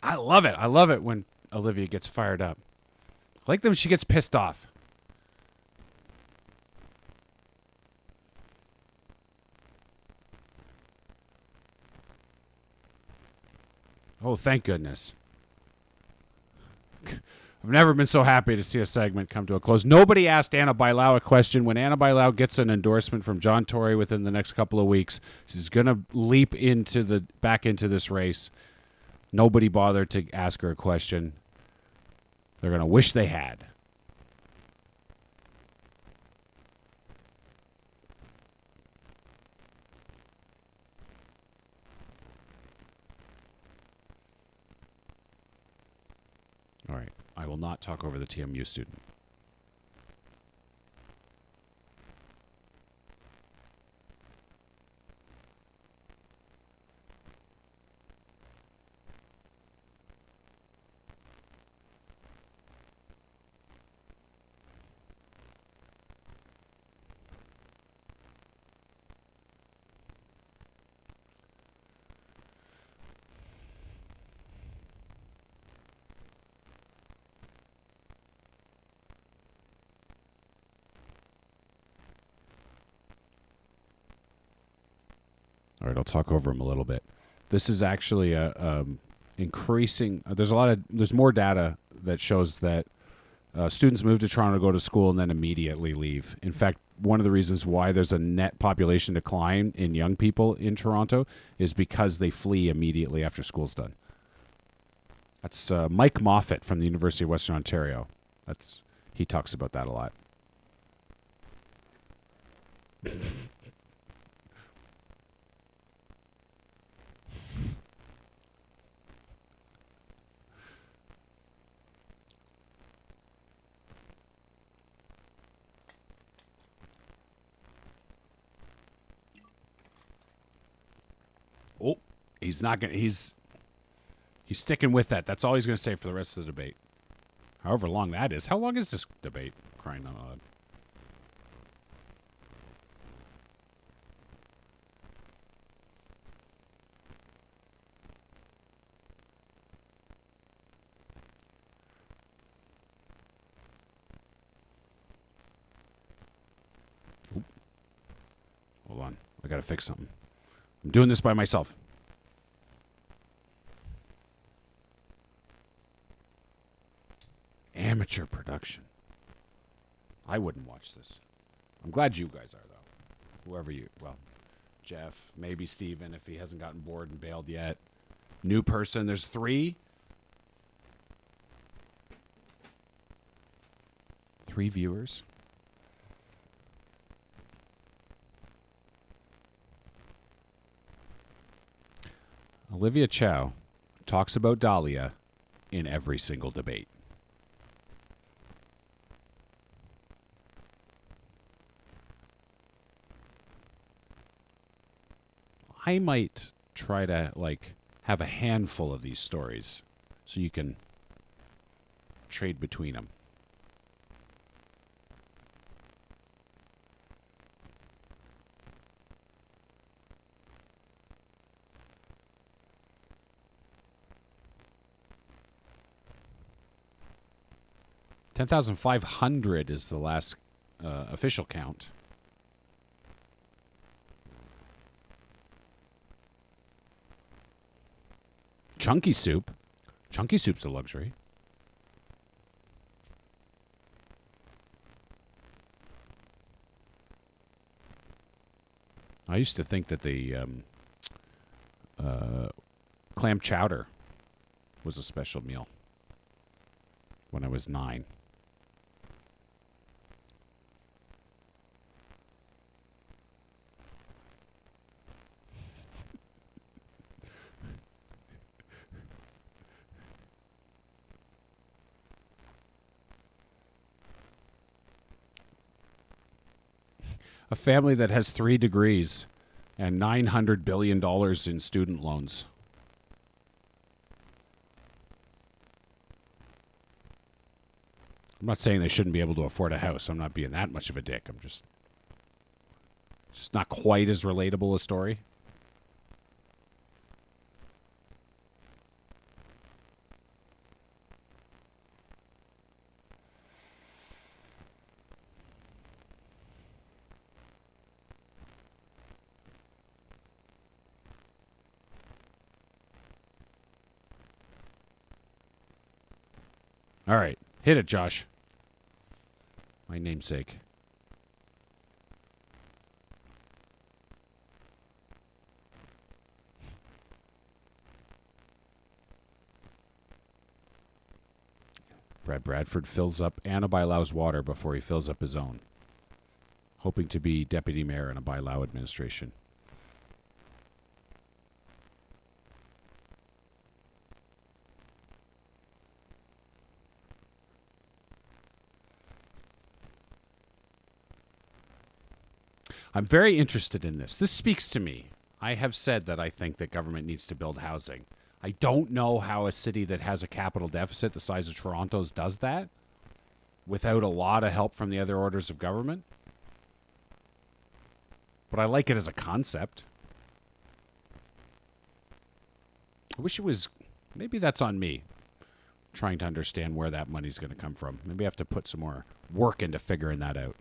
I love it. I love it when Olivia gets fired up. I like them. She gets pissed off. Oh, thank goodness. I've never been so happy to see a segment come to a close. Nobody asked Anna Bailao a question. When Anna Bailao gets an endorsement from John Tory within the next couple of weeks, she's going to leap back into this race. Nobody bothered to ask her a question. They're going to wish they had. All right. I will not talk over the TMU student. All right, I'll talk over him a little bit. This is actually a increasing. There's more data that shows that students move to Toronto to go to school and then immediately leave. In fact, one of the reasons why there's a net population decline in young people in Toronto is because they flee immediately after school's done. That's Mike Moffat from the University of Western Ontario. He talks about that a lot. Oh, he's not going to. He's sticking with that. That's all he's going to say for the rest of the debate. However long that is. How long is this debate? Crying out loud. Oop. Hold on. I got to fix something. I'm doing this by myself. Amateur production. I wouldn't watch this. I'm glad you guys are, though. Whoever you... Well, Jeff, maybe Steven, if he hasn't gotten bored and bailed yet. New person. There's 3. 3 viewers. Olivia Chow talks about Dahlia in every single debate. I might try to, like, have a handful of these stories so you can trade between them. $10,500 is the last official count. Chunky soup. Chunky soup's a luxury. I used to think that the clam chowder was a special meal when I was 9. A family that has 3 degrees and $900 billion in student loans. I'm not saying they shouldn't be able to afford a house. I'm not being that much of a dick. I'm just not quite as relatable a story. All right. Hit it, Josh. My namesake. Brad Bradford fills up Anna Bailau's water before he fills up his own, hoping to be deputy mayor in a Bailau administration. I'm very interested in this. This speaks to me. I have said that I think that government needs to build housing. I don't know how a city that has a capital deficit the size of Toronto's does that without a lot of help from the other orders of government. But I like it as a concept. I wish it was... Maybe that's on me, trying to understand where that money's going to come from. Maybe I have to put some more work into figuring that out.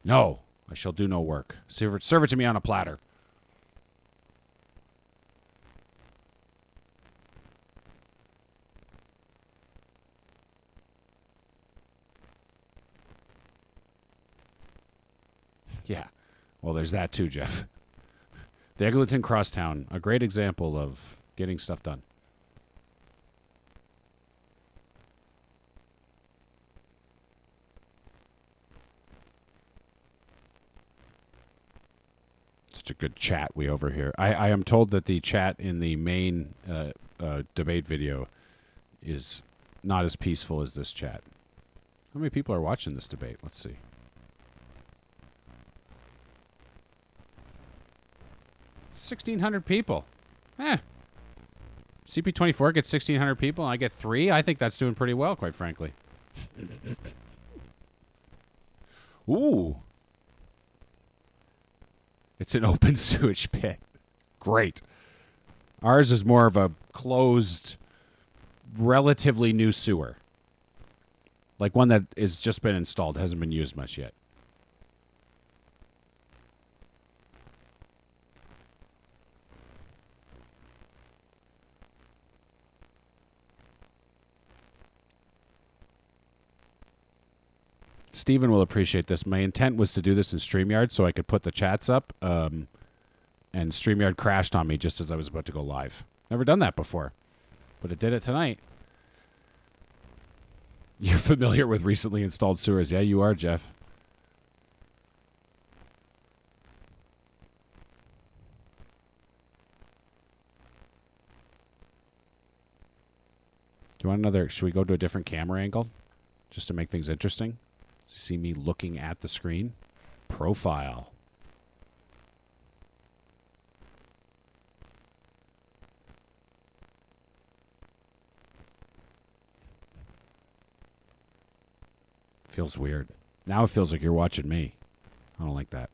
No, I shall do no work. Serve it to me on a platter. Yeah, well, there's that too, Jeff. The Eglinton Crosstown, a great example of getting stuff done. Such a good chat we overhear. I am told that the chat in the main debate video is not as peaceful as this chat. How many people are watching this debate? Let's see. 1,600 people. CP24 gets 1,600 people, and I get 3. I think that's doing pretty well, quite frankly. Ooh. It's an open sewage pit. Great. Ours is more of a closed, relatively new sewer. Like one that has just been installed, hasn't been used much yet. Steven will appreciate this. My intent was to do this in StreamYard so I could put the chats up, and StreamYard crashed on me just as I was about to go live. Never done that before, but it did it tonight. You're familiar with recently installed sewers. Yeah, you are, Jeff. Do you want another? Should we go to a different camera angle just to make things interesting? So you see me looking at the screen. Profile. Feels weird. Now it feels like you're watching me. I don't like that.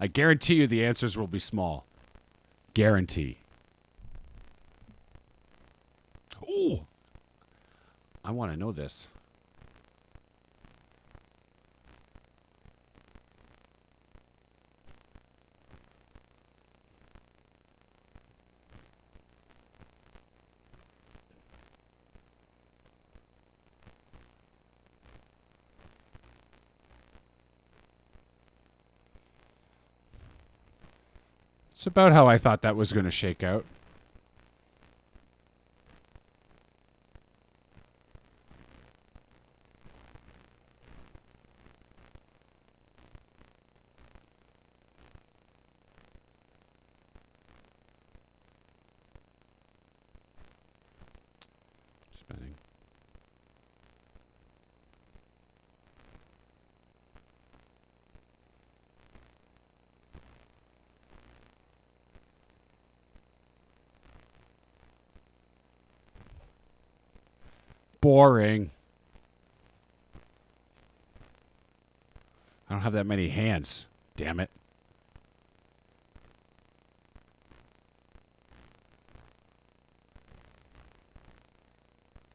I guarantee you the answers will be small. Guarantee. Ooh. I want to know this. It's about how I thought that was going to shake out. Spinning. Boring. I don't have that many hands. Damn it.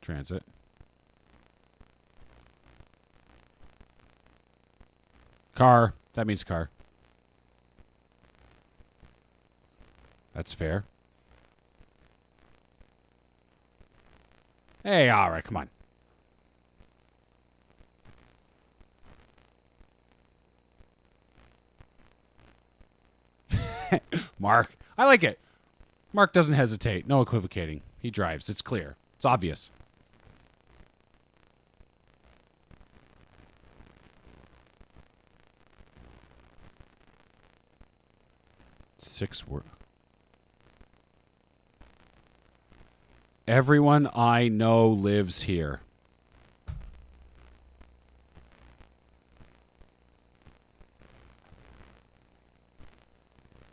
Transit. Car. That means car. That's fair. Hey, all right, come on. Mark. I like it. Mark doesn't hesitate. No equivocating. He drives. It's clear. It's obvious. Six words. Everyone I know lives here.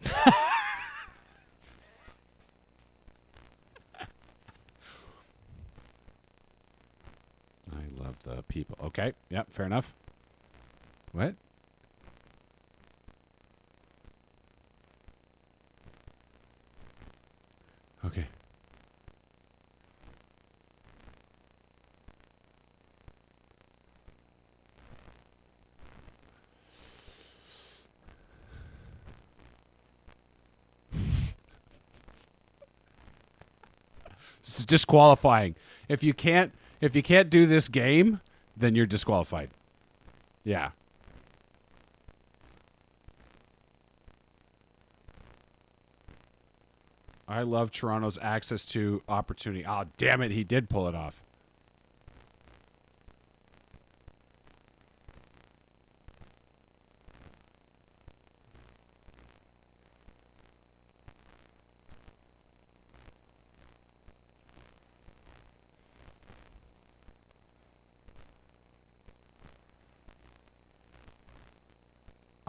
I love the people. Okay. Yep. Fair enough. What? Okay. It's disqualifying. If you can't do this game, then you're disqualified. Yeah. I love Toronto's access to opportunity. Oh, damn it, he did pull it off.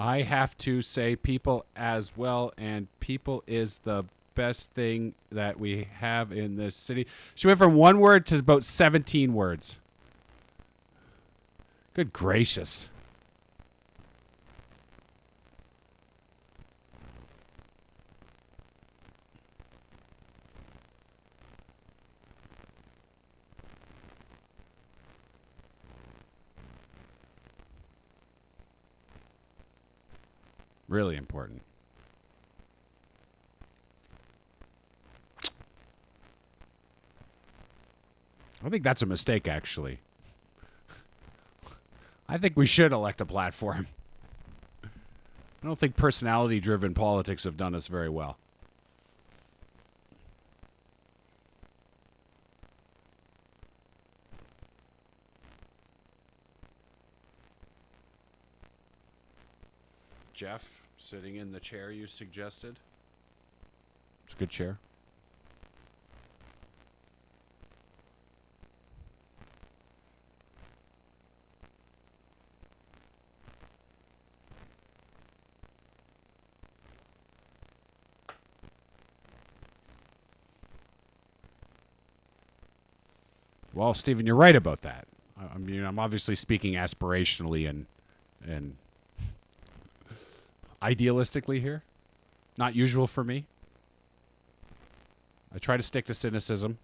I have to say people as well, and people is the best thing that we have in this city. She went from one word to about 17 words. Good gracious. Really important. I think that's a mistake, actually. I think we should elect a platform. I don't think personality-driven politics have done us very well. Jeff, sitting in the chair you suggested. It's a good chair. Well, Stephen, you're right about that. I mean, I'm obviously speaking aspirationally and idealistically here. Not usual for me. I try to stick to cynicism.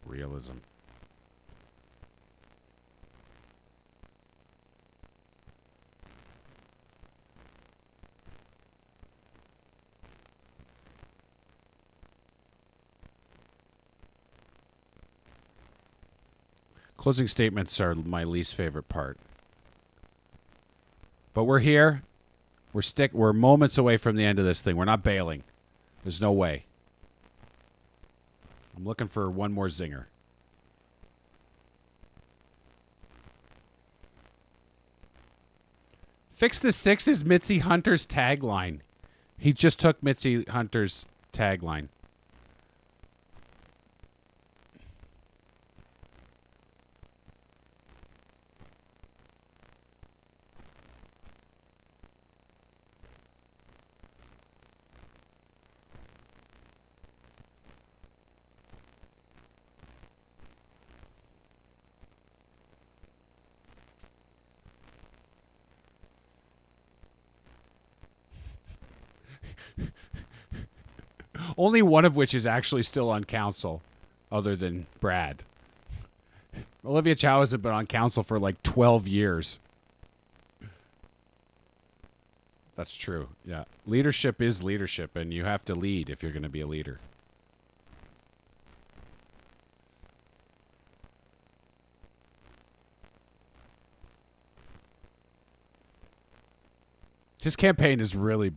Realism. Closing statements are my least favorite part. But we're here. We're moments away from the end of this thing. We're not bailing. There's no way. I'm looking for one more zinger. Fix the Six is Mitzi Hunter's tagline. He just took Mitzi Hunter's tagline. Only one of which is actually still on council, other than Brad. Olivia Chow hasn't been on council for like 12 years. That's true. Yeah. Leadership is leadership, and you have to lead if you're going to be a leader. His campaign has really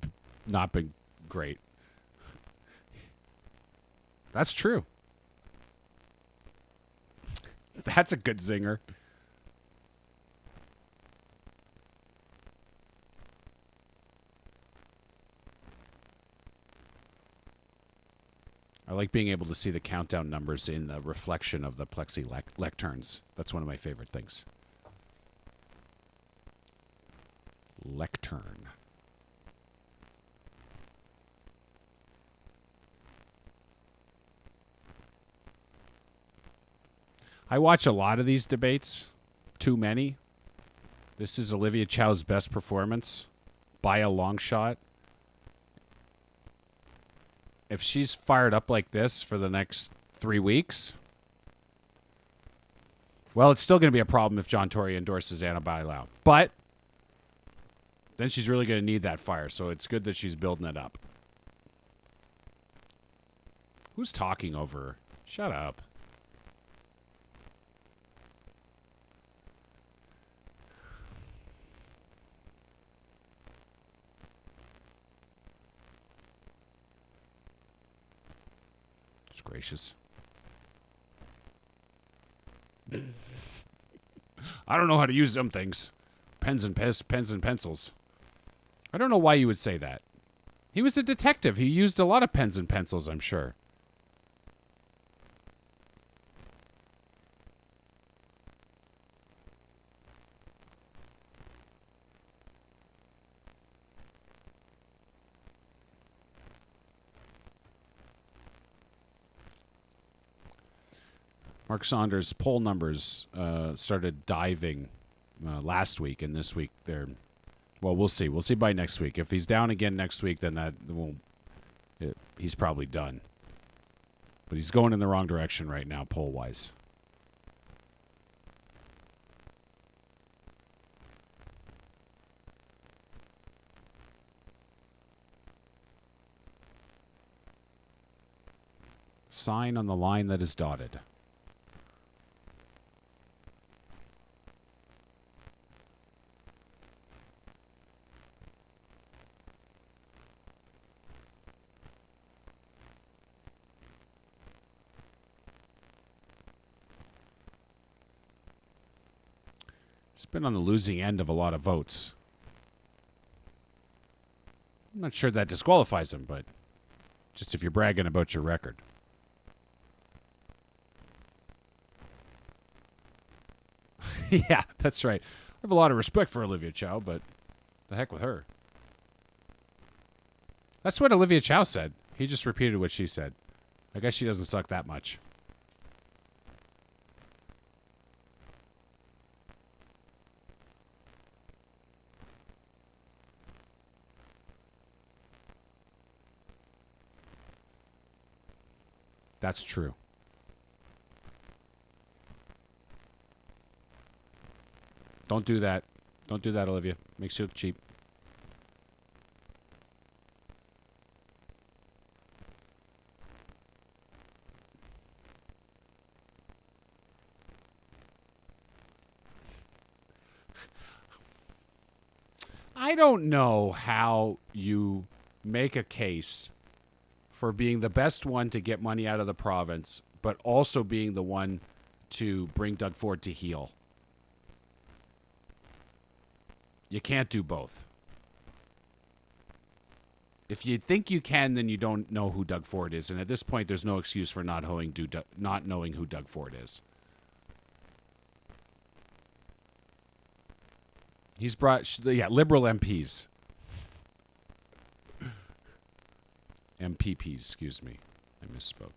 not been great. That's true. That's a good zinger. I like being able to see the countdown numbers in the reflection of the plexi lecterns. That's one of my favorite things. Lectern. I watch a lot of these debates. Too many. This is Olivia Chow's best performance by a long shot. If she's fired up like this for the next 3 weeks, well, it's still going to be a problem if John Tory endorses Anna Bailão. But then she's really going to need that fire, so it's good that she's building it up. Who's talking over her? Shut up. Gracious. I don't know how to use them things. Pens and pencils. I don't know why you would say that. He was a detective. He used a lot of pens and pencils, I'm sure. Mark Saunders' poll numbers started diving last week, and this week they're... Well, we'll see. We'll see by next week. If he's down again next week, then he's probably done. But he's going in the wrong direction right now, poll-wise. Sign on the line that is dotted. It's been on the losing end of a lot of votes. I'm not sure that disqualifies him, but just if you're bragging about your record. Yeah, that's right. I have a lot of respect for Olivia Chow, but The heck with her. That's what Olivia Chow said. He just repeated what she said. I guess she doesn't suck that much. That's true. Don't do that. Don't do that, Olivia. Makes you look cheap. I don't know how you make a case for being the best one to get money out of the province, but also being the one to bring Doug Ford to heel. You can't do both. If you think you can, then you don't know who Doug Ford is. And at this point, there's no excuse for not knowing who Doug Ford is. He's brought, Liberal MPs. MPPs, excuse me. I misspoke.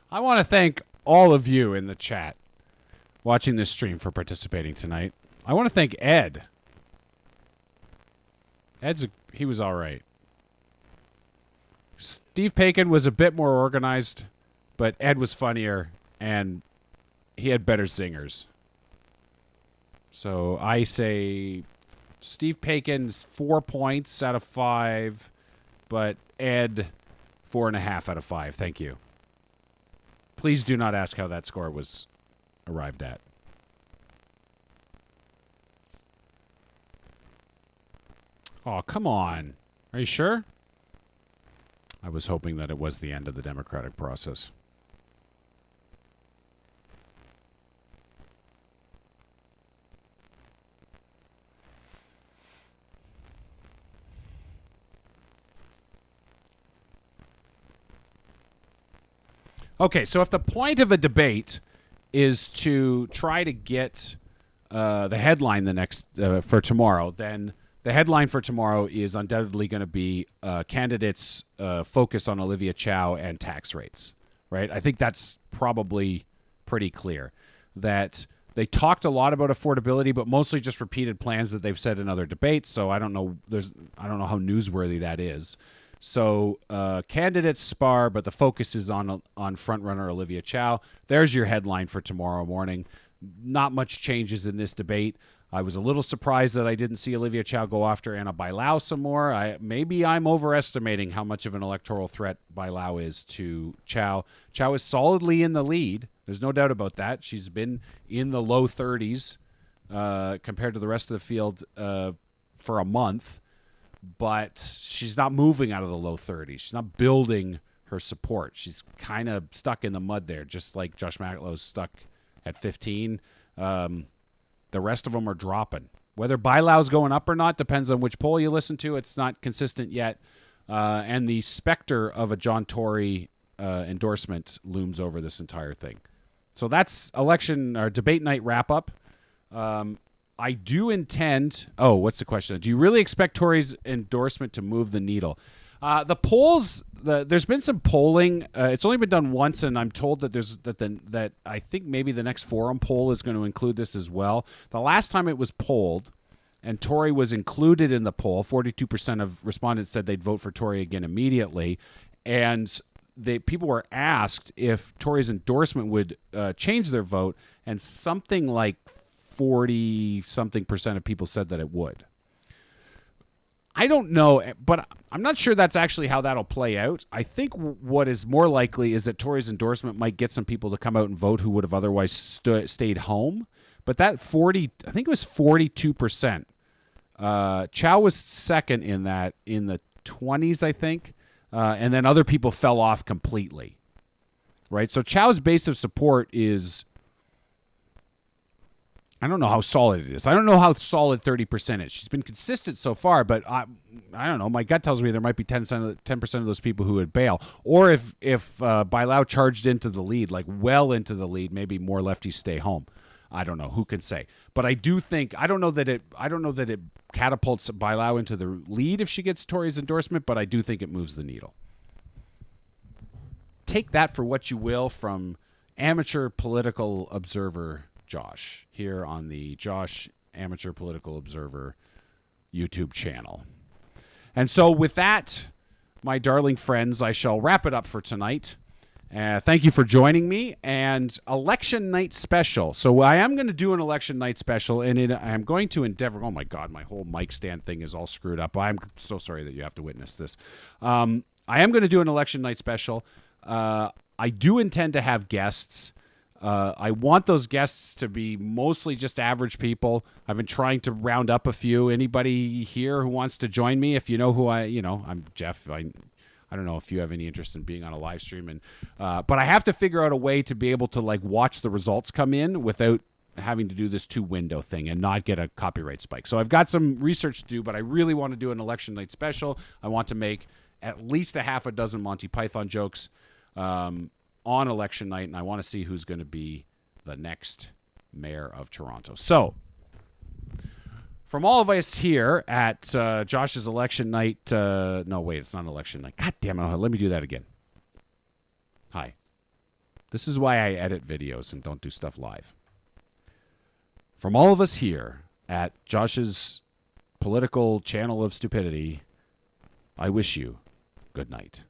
I want to thank all of you in the chat watching this stream for participating tonight. I want to thank Ed. He was all right. Steve Paikin was a bit more organized, but Ed was funnier, and he had better singers. So I say Steve Paikin's 4 points out of 5, but Ed 4.5 out of 5. Thank you. Please do not ask how that score was arrived at. Oh, come on. Are you sure? I was hoping that it was the end of the democratic process. Okay, so if the point of a debate is to try to get the headline for tomorrow, then the headline for tomorrow is undoubtedly going to be candidates focus on Olivia Chow and tax rates, right? I think that's probably pretty clear that they talked a lot about affordability, but mostly just repeated plans that they've said in other debates. So I don't know how newsworthy that is. So candidates spar, but the focus is on frontrunner Olivia Chow. There's your headline for tomorrow morning. Not much changes in this debate. I was a little surprised that I didn't see Olivia Chow go after Anna Bailão some more. Maybe I'm overestimating how much of an electoral threat Bailão is to Chow. Chow is solidly in the lead. There's no doubt about that. She's been in the low 30s compared to the rest of the field for a month. But she's not moving out of the low 30s. She's not building her support. She's kind of stuck in the mud there, just like Josh Matlow's stuck at 15. The rest of them are dropping. Whether Bailau's going up or not depends on which poll you listen to. It's not consistent yet. And the specter of a John Tory endorsement looms over this entire thing. So that's election or debate night wrap-up. I do intend... Oh, what's the question? Do you really expect Tory's endorsement to move the needle? The polls... there's been some polling. It's only been done once, and I'm told that that I think maybe the next Forum poll is going to include this as well. The last time it was polled, and Tory was included in the poll, 42% of respondents said they'd vote for Tory again immediately, and people were asked if Tory's endorsement would change their vote, and something like 40-something% of people said that it would. I don't know, but I'm not sure that's actually how that'll play out. I think what is more likely is that Tory's endorsement might get some people to come out and vote who would have otherwise stayed home. But that I think it was 42%. Chow was second in that, in the 20s, I think. and then other people fell off completely, right? So Chow's base of support is, I don't know how solid it is. I don't know how solid 30% is. She's been consistent so far, but I don't know. My gut tells me there might be 10% of those people who would bail. Or if Bailao charged into the lead, like well into the lead, maybe more lefties stay home. I don't know. Who can say? But I do think I don't know that it catapults Bailao into the lead if she gets Tory's endorsement, but I do think it moves the needle. Take that for what you will from amateur political observer Josh here on the Josh Amateur Political Observer YouTube channel. And so with that, my darling friends, I shall wrap it up for tonight. Thank you for joining me. And election night special. So I am going to do an election night special, and I'm going to endeavor. Oh my God, my whole mic stand thing is all screwed up. I'm so sorry that you have to witness this. I am going to do an election night special. I do intend to have guests. I want those guests to be mostly just average people. I've been trying to round up a few. Anybody here who wants to join me? If you know who I'm Jeff. I don't know if you have any interest in being on a live stream, and but I have to figure out a way to be able to like watch the results come in without having to do this 2-window thing and not get a copyright spike. So I've got some research to do, but I really want to do an election night special. I want to make at least a half a dozen Monty Python jokes on election night, and I want to see who's going to be the next mayor of Toronto. So from all of us here at Josh's election night, no, wait, it's not election night. God damn it, let me do that again. Hi. This is why I edit videos and don't do stuff live. From all of us here at Josh's political channel of stupidity, I wish you good night.